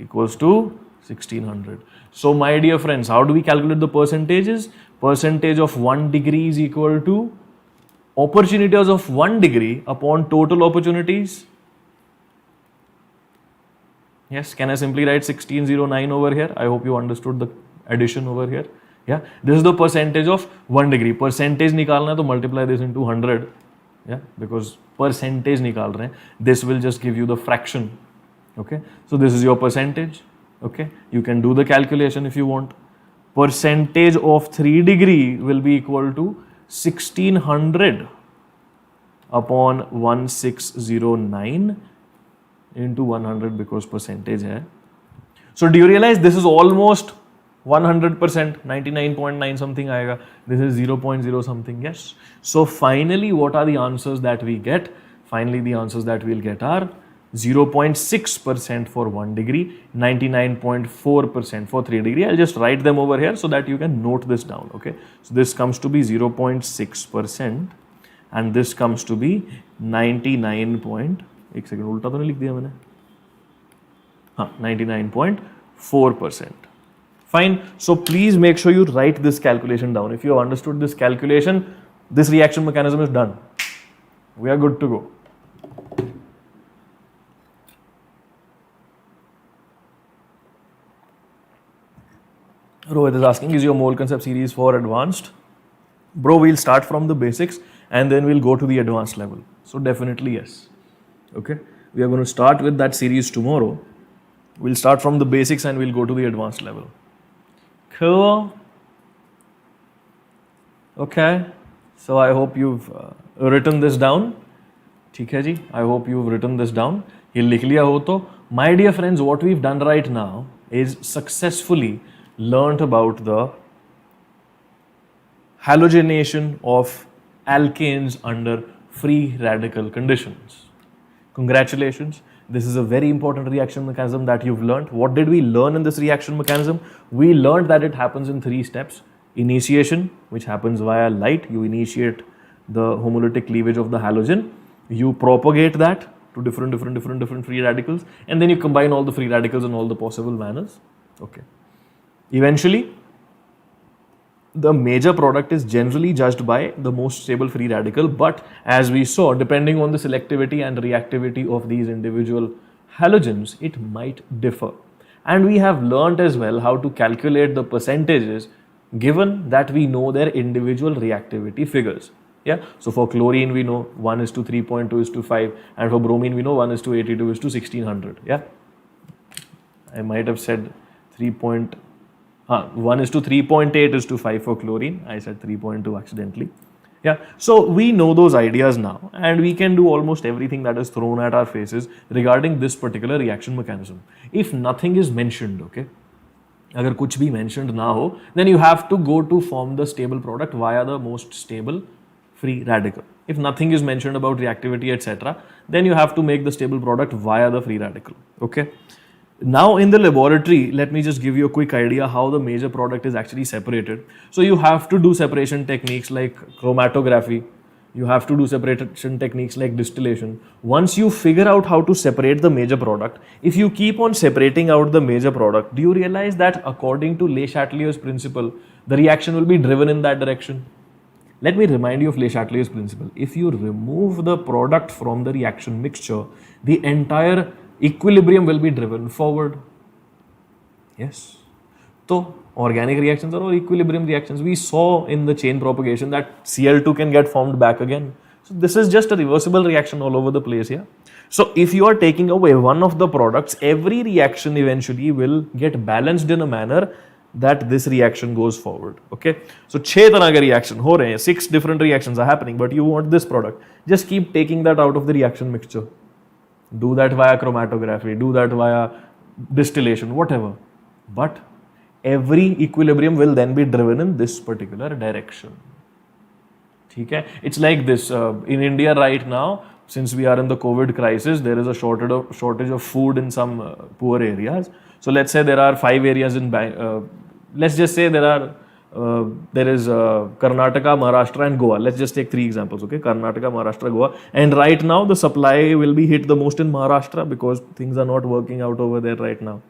equals to 1600. So my dear friends, how do we calculate the percentages? Percentage of 1 degree is equal to opportunities of 1 degree upon total opportunities. Yes, can I simply write 1609 over here? I hope you understood the addition over here. Yeah, this is the percentage of 1 degree. Percentage निकालना है तो multiply this into 100. Yeah, because percentage निकाल रहे हैं. This will just give you the fraction. Okay, so this is your percentage. Okay, you can do the calculation if you want. Percentage of 3 degree will be equal to 1600 upon 1609 into 100 because percentage hai. So do you realize this is almost 100%, 99.9 something aayega. This is 0.0 something, yes. So finally, what are the answers that we get? Finally, the answers that we'll get are 0.6% for 1 degree, 99.4% for 3 degree. I'll just write them over here so that you can note this down, okay. So this comes to be 0.6% and this comes to be 99 point, एक second उल्टा तो नहीं लिख दिया मैंने, हाँ 99.4%. Fine. So please make sure you write this calculation down. If you have understood this calculation, this reaction mechanism is done. We are good to go. Rohit is asking, is your mole concept series for advanced? Bro, we'll start from the basics and then we'll go to the advanced level. So definitely yes. Okay. We are going to start with that series tomorrow. We'll start from the basics and we'll go to the advanced level. Cool. Okay. So I hope you've written this down. ठीक है जी. I hope you've written this down. ये लिख लिया हो तो. My dear friends, what we've done right now is successfully learnt about the halogenation of alkanes under free radical conditions. Congratulations. This is a very important reaction mechanism that you've learnt. What did we learn in this reaction mechanism? We learned that it happens in 3 steps. Initiation, which happens via light. You initiate the homolytic cleavage of the halogen. You propagate that to different free radicals, and then you combine all the free radicals in all the possible manners. Okay. Eventually, the major product is generally judged by the most stable free radical, but as we saw, depending on the selectivity and reactivity of these individual halogens, it might differ. And we have learnt as well how to calculate the percentages given that we know their individual reactivity figures. Yeah, so for chlorine we know 1 is to 3.2 is to 5, and for bromine we know 1 is to 82 is to 1600. Yeah, I might have said 1 is to 3.8 is to 5 for chlorine. I said 3.2 accidentally. Yeah, so we know those ideas now and we can do almost everything that is thrown at our faces regarding this particular reaction mechanism. If nothing is mentioned, okay, अगर कुछ भी mentioned ना हो, then you have to go to form the stable product via the most stable free radical. If nothing is mentioned about reactivity, etc., then you have to make the stable product via the free radical. Okay. Now in the laboratory, let me just give you a quick idea how the major product is actually separated. So you have to do separation techniques like chromatography. You have to do separation techniques like distillation. Once you figure out how to separate the major product, if you keep on separating out the major product, do you realize that according to Le Chatelier's principle, the reaction will be driven in that direction? Let me remind you of Le Chatelier's principle. If you remove the product from the reaction mixture, the entire equilibrium will be driven forward. Yes. So, organic reactions are all equilibrium reactions. We saw in the chain propagation that Cl2 can get formed back again. So, this is just a reversible reaction all over the place here. So, if you are taking away one of the products, every reaction eventually will get balanced in a manner that this reaction goes forward. Okay. So, 6 तरह के reaction हो रहे हैं, 6 different reactions are happening, but you want this product. Just keep taking that out of the reaction mixture. Do that via chromatography, do that via distillation, whatever. But every equilibrium will then be driven in this particular direction. Okay? It's like this. In India right now, since we are in the COVID crisis, there is a shortage of food in some poor areas. So let's say there are 5 areas in let's just say there is Karnataka, Maharashtra and Goa. Let's just take 3 examples, okay? Karnataka, Maharashtra, Goa. And right now the supply will be hit the most in Maharashtra because things are not working out over there right now.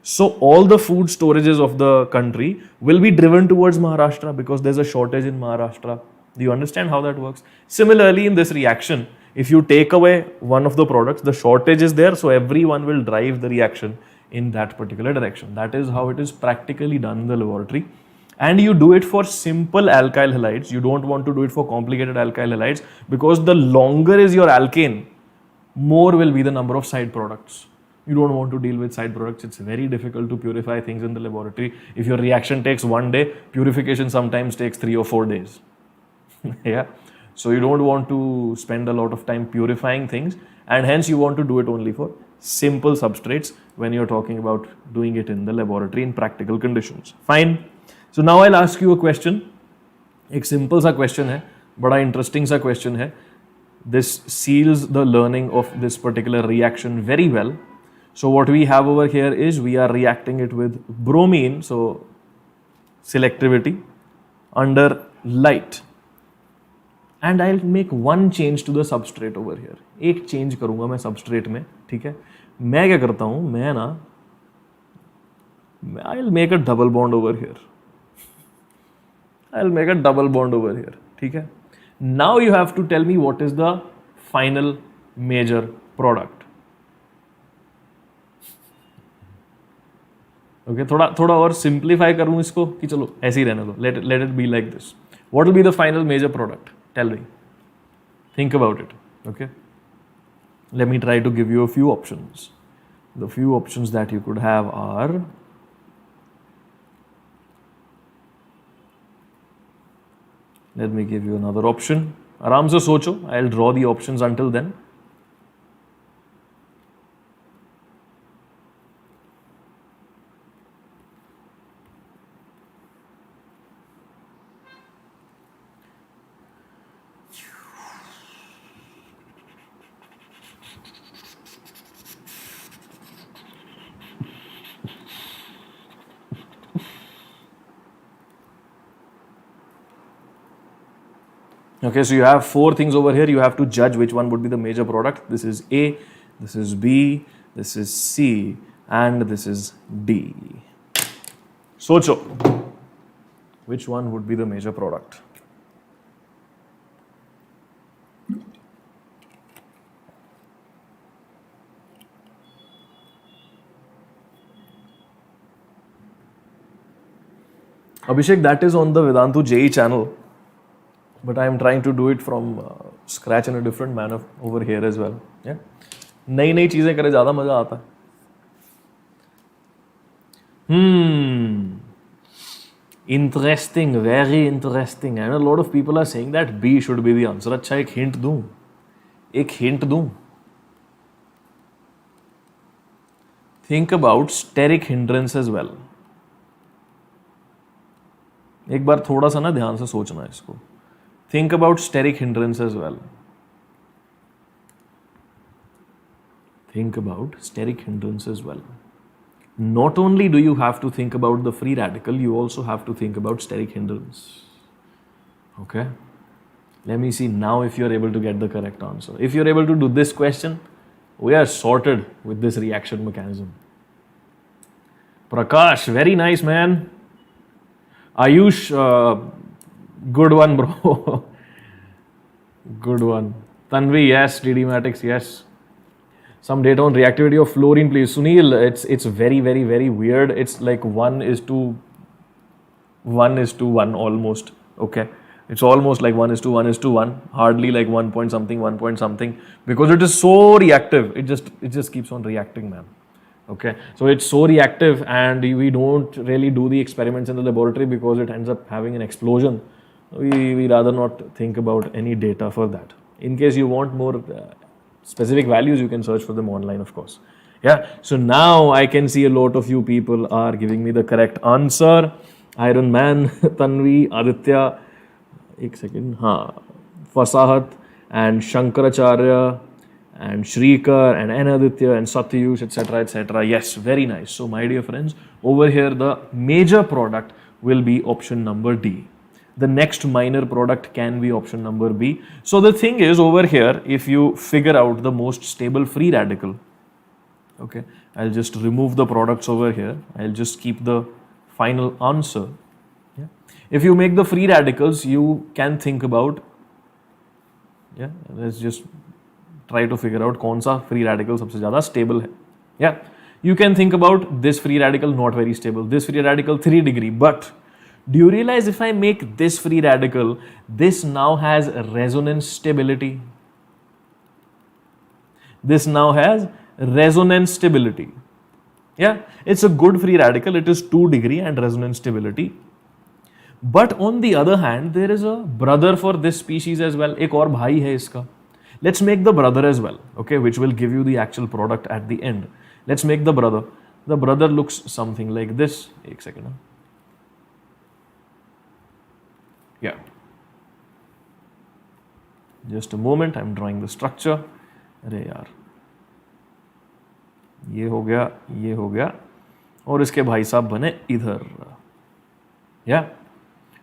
So all the food storages of the country will be driven towards Maharashtra because there's a shortage in Maharashtra. Do you understand how that works? Similarly, in this reaction, if you take away one of the products, the shortage is there, so everyone will drive the reaction in that particular direction. That is how it is practically done in the laboratory. And you do it for simple alkyl halides. You don't want to do it for complicated alkyl halides because the longer is your alkane, more will be the number of side products. You don't want to deal with side products. It's very difficult to purify things in the laboratory. If your reaction takes 1 day, purification sometimes takes 3 or 4 days. Yeah. So you don't want to spend a lot of time purifying things, and hence you want to do it only for simple substrates when you're talking about doing it in the laboratory in practical conditions. Fine. So now I'll ask you a question. एक simple सा question है, बड़ा interesting सा question है. This seals the learning of this particular reaction very well. So what we have over here is we are reacting it with bromine, so selectivity under light. And I'll make one change to the substrate over here. एक change करूँगा मैं substrate में, ठीक है? मैं क्या करता हूँ? मैं ना, I'll make a double bond over here. I'll make a double bond over here, ठीक है? Now you have to tell me what is the final major product. Okay, थोड़ा और simplify करूँ इसको कि चलो ऐसे ही रहने दो. Let it be like this. What will be the final major product? Tell me. Think about it. Okay. Let me try to give you a few options. The few options that you could have are let me give you another option. आराम से सोचो. I'll draw the options until then. Okay, so you have 4 things over here. You have to judge which one would be the major product. This is A, this is B, this is C, and this is D. Socho, which one would be the major product? Abhishek, that is on the Vedantu JE channel. But I am trying to do it from scratch in a different manner over here as well. Yeah, नई चीजें करे ज़्यादा मजा आता है. Interesting, very interesting. And a lot of people are saying that B should be the answer. अच्छा एक hint दूँ. Think about steric hindrance as well. एक बार थोड़ा सा ना ध्यान से सोचना इसको. Think about steric hindrance as well. Think about steric hindrance as well. Not only do you have to think about the free radical, you also have to think about steric hindrance. Okay? Let me see now if you're able to get the correct answer. If you're able to do this question, we are sorted with this reaction mechanism. Prakash, very nice, man. Ayush, good one, bro. Good one. Tanvi, yes. DD Matics, yes. Some data on reactivity of fluorine, please. Sunil, it's very, very, very weird. It's like 1:1 almost. Okay. It's almost like 1:1. Hardly like 1 point something, 1 point something. Because it is so reactive. It just keeps on reacting, man. Okay. So it's so reactive and we don't really do the experiments in the laboratory because it ends up having an explosion. We rather not think about any data for that. In case you want more specific values, you can search for them online, of course. Yeah. So now I can see a lot of you people are giving me the correct answer. Iron Man, Tanvi, Aditya, एक second, Fasahat and Shankaracharya and Shrikar and Anaditya and Satyush, etc., etc. Yes, very nice. So, my dear friends, over here the major product will be option number D. The next minor product can be option number B. So, the thing is over here, if you figure out the most stable free radical, okay, I'll just remove the products over here. I'll just keep the final answer. Yeah. If you make the free radicals, you can think about, yeah, let's just try to figure out कौन सा free radical सबसे ज़्यादा stable है. Yeah, you can think about this free radical not very stable, this free radical 3 degree, but do you realize if I make this free radical, this now has resonance stability. This now has resonance stability. Yeah, it's a good free radical, it is 2 degree and resonance stability. But on the other hand, there is a brother for this species as well. एक और भाई है इसका. Let's make the brother as well, okay, which will give you the actual product at the end. Let's make the brother. The brother looks something like this. एक second. Yeah. Just a moment, I'm drawing the structure. अरे यार, ये हो गया, और इसके भाई साहब बने इधर. Yeah.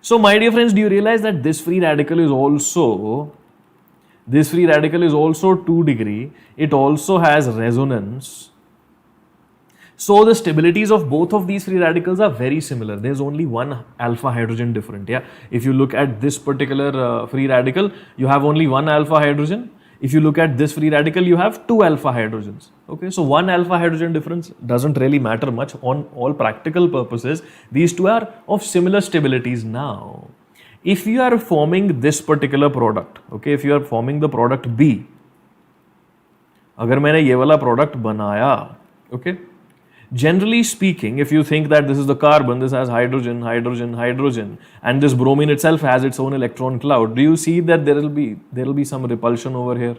So, my dear friends, do you realize that this free radical is also 2 degree. It also has resonance. So, the stabilities of both of these free radicals are very similar. There's only one alpha hydrogen different. Yeah. If you look at this particular free radical, you have only one alpha hydrogen. If you look at this free radical, you have 2 alpha hydrogens. Okay, so 1 alpha hydrogen difference doesn't really matter much on all practical purposes. These two are of similar stabilities now. If you are forming this particular product, okay, if you are forming the product B, अगर मैंने ये वाला product बनाया, okay, generally speaking, if you think that this is the carbon, this has hydrogen, hydrogen, hydrogen, and this bromine itself has its own electron cloud, do you see that there will be some repulsion over here?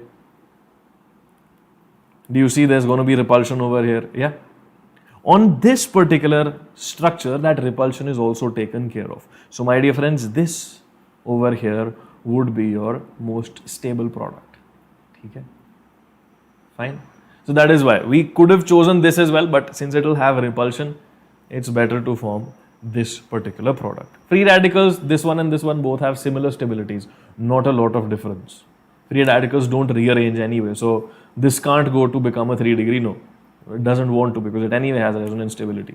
Do you see there's going to be repulsion over here? Yeah. On this particular structure, that repulsion is also taken care of. So, my dear friends, this over here would be your most stable product. Okay? Fine. So, that is why we could have chosen this as well, but since it will have repulsion, it's better to form this particular product. Free radicals, this one and this one both have similar stabilities, not a lot of difference. Free radicals don't rearrange anyway, so this can't go to become a 3 degree, no. It doesn't want to because it anyway has resonance stability.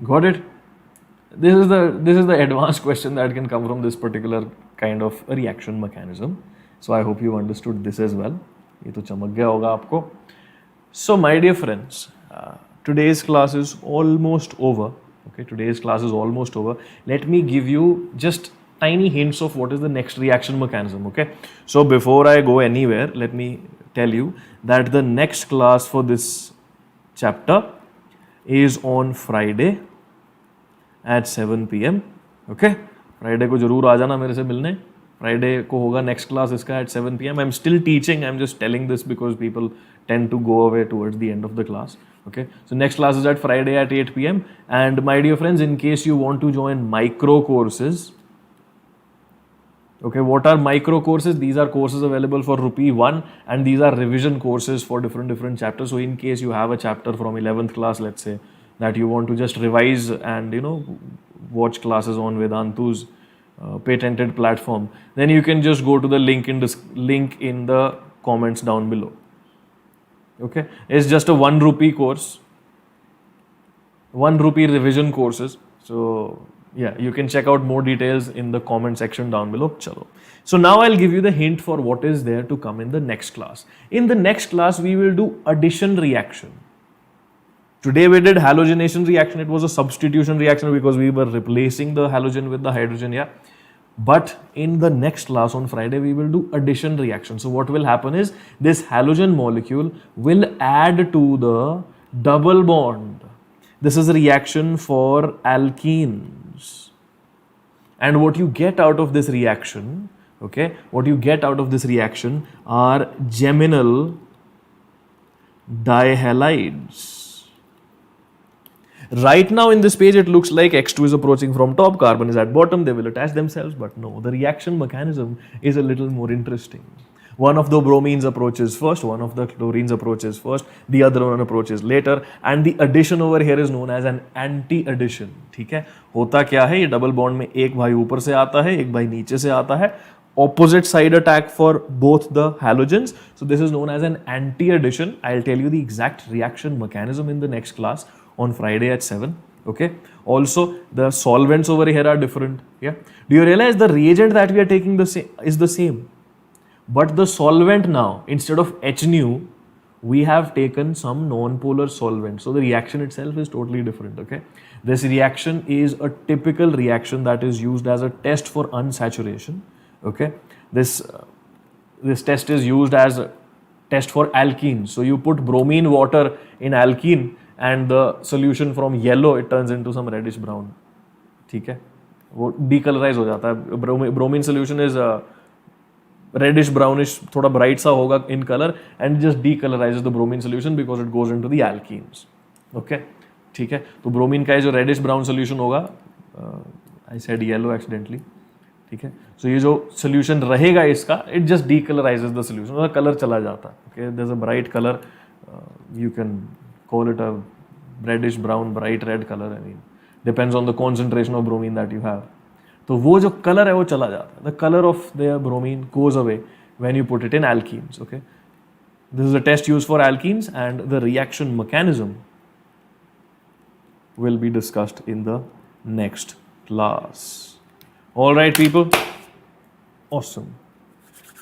Got it? This is the advanced question that can come from this particular kind of a reaction mechanism. So I hope you understood this as well. ये तो चमक गया होगा आपको. So my dear friends, today's class is almost over. Okay, today's class is almost over. Let me give you just tiny hints of what is the next reaction mechanism. Okay, so before I go anywhere, let me tell you that the next class for this chapter is on Friday at 7 PM. Okay, Friday को जरूर आ जाना मेरे से मिलने. Friday को होगा next class इसका at 7 PM. I'm still teaching. I'm just telling this because people tend to go away towards the end of the class. Okay, so next class is at Friday at 8 PM. And my dear friends, in case you want to join micro courses, okay, what are micro courses? These are courses available for ₹1 and these are revision courses for different chapters. So in case you have a chapter from 11th class, let's say, that you want to just revise and watch classes on Vedantu's patented platform, then you can just go to the link in the comments down below. Okay, it's just a 1 rupee course, 1 rupee revision courses. So yeah, you can check out more details in the comment section down below. Chalo. So now I'll give you the hint for what is there to come in the next class. In the next class, we will do addition reaction. Today we did halogenation reaction. It was a substitution reaction because we were replacing the halogen with the hydrogen, yeah. But in the next class on Friday, we will do addition reaction. So what will happen is this halogen molecule will add to the double bond. This is a reaction for alkenes. And what you get out of this reaction, okay, what you get out of this reaction are geminal dihalides. Right now in this page, it looks like X2 is approaching from top, carbon is at bottom, they will attach themselves, but no, the reaction mechanism is a little more interesting. One of the bromines approaches first, one of the chlorines approaches first, the other one approaches later, and the addition over here is known as an anti-addition. ठीक है, होता क्या है, ये double bond में एक भाई ऊपर से आता है, एक भाई नीचे से आता है, opposite side attack for both the halogens. So this is known as an anti-addition. I'll tell you the exact reaction mechanism in the next class on Friday at 7. Okay. Also, the solvents over here are different. Yeah. Do you realize the reagent that we are taking is the same? But the solvent now, instead of HNu, we have taken some non-polar solvent. So the reaction itself is totally different. Okay. This reaction is a typical reaction that is used as a test for unsaturation. Okay. This test is used as a test for alkenes. So you put bromine water in alkene, and the solution from yellow it turns into some reddish brown. ठीक है, वो decolorize हो जाता है. Bromine solution is reddish brownish, थोड़ा bright सा होगा in color, and just decolorizes the bromine solution because it goes into the alkenes. Okay, ठीक है. तो bromine का जो reddish brown solution होगा, I said yellow accidentally. ठीक है. So ये जो solution रहेगा इसका, it just decolorizes the solution. उसका color चला जाता है. Okay, there's a bright color. You can call it a reddish brown, bright red color. I mean, depends on the concentration of bromine that you have. तो वो जो color है वो चला जाता है. The color of the bromine goes away when you put it in alkenes. Okay, this is a test used for alkenes, and the reaction mechanism will be discussed in the next class. All right, people. Awesome.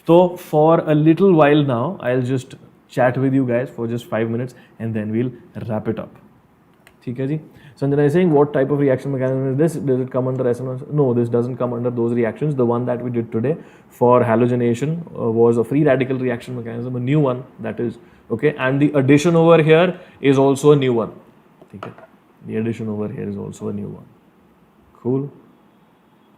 So for a little while now, I'll just chat with you guys for just 5 minutes, and then we'll wrap it up. ठीक है जी. Sanjana is saying, what type of reaction mechanism is this? Does it come under SN1? No, this doesn't come under those reactions. The one that we did today for halogenation was a free radical reaction mechanism, a new one that is, okay. And the addition over here is also a new one. ठीक है. The addition over here is also a new one. Cool.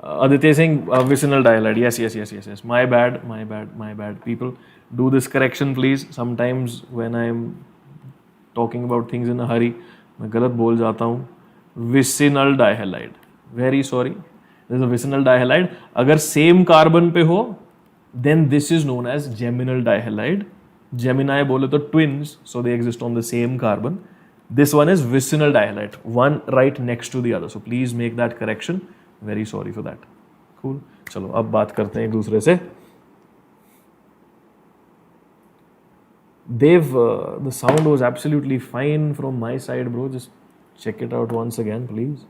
Aditya is saying vicinal dihalide. Yes. My bad. People, do this correction, please. Sometimes when I'm talking about things in a hurry, मैं गलत बोल जाता हूँ. Vicinal dihalide. Very sorry. This is a vicinal dihalide. अगर same carbon पे हो, then this is known as geminal dihalide. Gemini बोले तो twins, so they exist on the same carbon. This one is vicinal dihalide, one right next to the other. So please make that correction. Very sorry for that. Cool. चलो अब बात करते हैं एक दूसरे से. Dev, the sound was absolutely fine from my side, bro. Just check it out once again, please.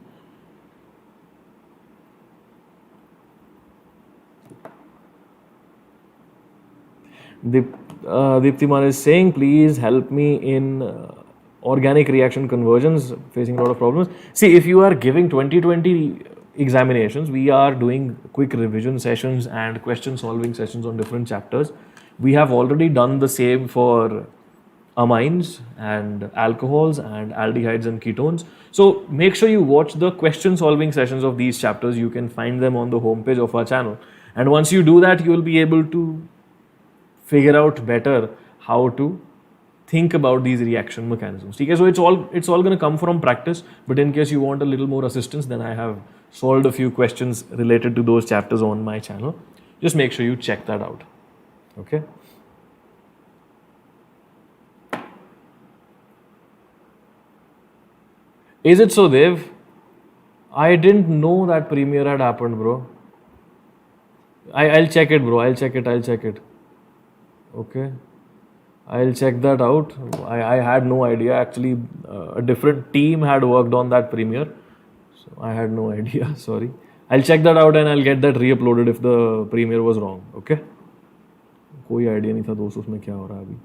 Deeptiman is saying, please help me in organic reaction conversions, facing a lot of problems. See, if you are giving 2020 examinations, we are doing quick revision sessions and question solving sessions on different chapters. We have already done the same for amines and alcohols and aldehydes and ketones. So make sure you watch the question solving sessions of these chapters. You can find them on the homepage of our channel. And once you do that, you will be able to figure out better how to think about these reaction mechanisms. Okay? So it's all going to come from practice. But in case you want a little more assistance, then I have solved a few questions related to those chapters on my channel. Just make sure you check that out. Okay. Is it so, Dev? I didn't know that premiere had happened, bro. I'll check it, bro. I'll check it. Okay. I'll check that out. I had no idea. Actually, a different team had worked on that premiere. So I had no idea. Sorry. I'll check that out and I'll get that re-uploaded if the premiere was wrong. Okay? कोई idea नहीं था दोस्त उसमें क्या हो रहा है अभी.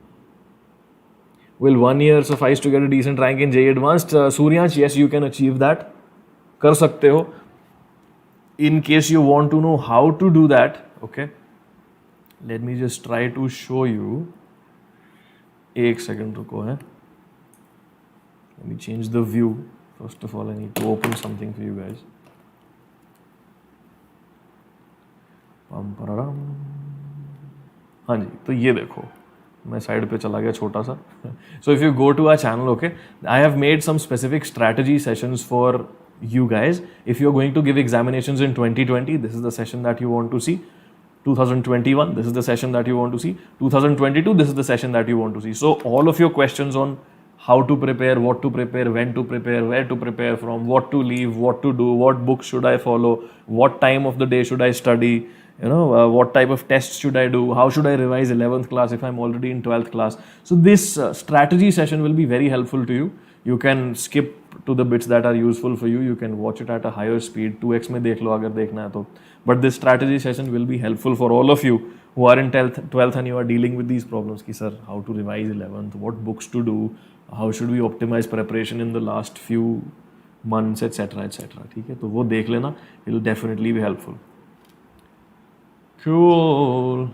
Will 1 year suffice to get a decent rank in JEE Advanced? Suryansh, yes, you can achieve that. कर सकते हो. In case you want to know how to do that, okay? Let me just try to show you. एक second रुको है. Let me change the view. First of all, I need to open something for you guys. पम पररम. हाँ जी, तो ये देखो मैं side पे चला गया छोटा सा. So if you go to our channel, okay, I have made some specific strategy sessions for you guys. If you're going to give examinations in 2020, this is the session that you want to see. 2021, this is the session that you want to see. 2022, this is the session that you want to see. So all of your questions on how to prepare, what to prepare, when to prepare, where to prepare from, what to leave, what to do, what books should I follow, what time of the day should I study, what type of tests should I do, how should I revise 11th class if I'm already in 12th class. So this strategy session will be very helpful to you. You can skip to the bits that are useful for you. You can watch it at a higher speed. 2x में देख लो अगर देखना है तो. But this strategy session will be helpful for all of you who are in 12th and you are dealing with these problems. Ki sir, how to revise 11th, what books to do, how should we optimize preparation in the last few months, etc. etc. ठीक है, तो वो देख लेना. It will definitely be helpful. Cool.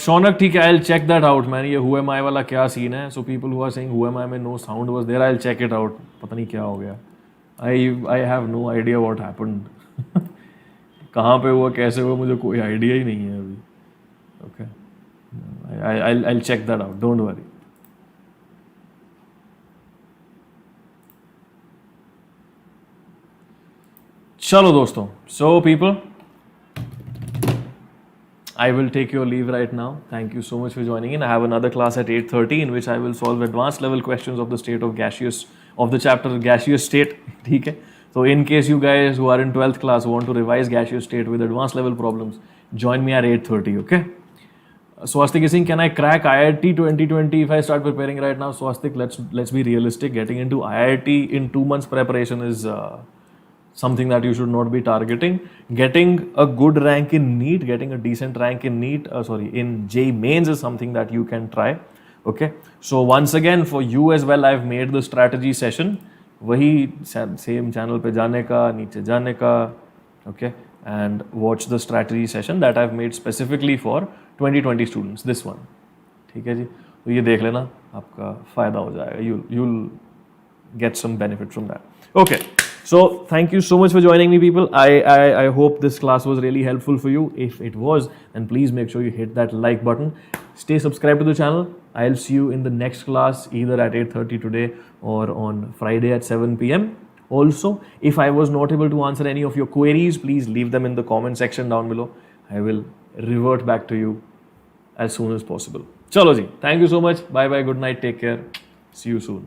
Shaunak, ठीक है, I'll check that out, man. ये who am I वाला क्या सीन है? So people who are saying who am I में no sound was there, I'll check it out. पता नहीं क्या हो गया. I have no idea what happened. कहाँ पे हुआ, कैसे हुआ, मुझे कोई आइडिया ही नहीं है अभी. Okay. I'll check that out. Don't worry. चलो दोस्तों. So people, I will take your leave right now. Thank you so much for joining in. I have another class at 8:30 in which I will solve advanced level questions of the state of gaseous, of the chapter gaseous state. ठीक है. So in case you guys who are in 12th class want to revise gaseous state with advanced level problems, join me at 8:30. Okay. Swastik is saying, can I crack IIT 2020 if I start preparing right now? Swastik, let's be realistic. Getting into IIT in 2 months preparation is something that you should not be targeting. Getting a good rank in NEET, getting a decent rank in NEET, in JEE Mains is something that you can try. Okay. So once again, for you as well, I've made the strategy session. वही same channel पे जाने का, नीचे जाने का. Okay. And watch the strategy session that I've made specifically for 2020 students. This one. ठीक है जी. तो ये देख लेना, आपका फायदा हो जाएगा. You'll get some benefit from that. Okay. So thank you so much for joining me, people. I hope this class was really helpful for you. If it was, then please make sure you hit that like button. Stay subscribed to the channel. I'll see you in the next class either at 8:30 today or on Friday at 7 p.m. Also, if I was not able to answer any of your queries, please leave them in the comment section down below. I will revert back to you as soon as possible. Chalo ji. Thank you so much. Bye bye. Good night. Take care. See you soon.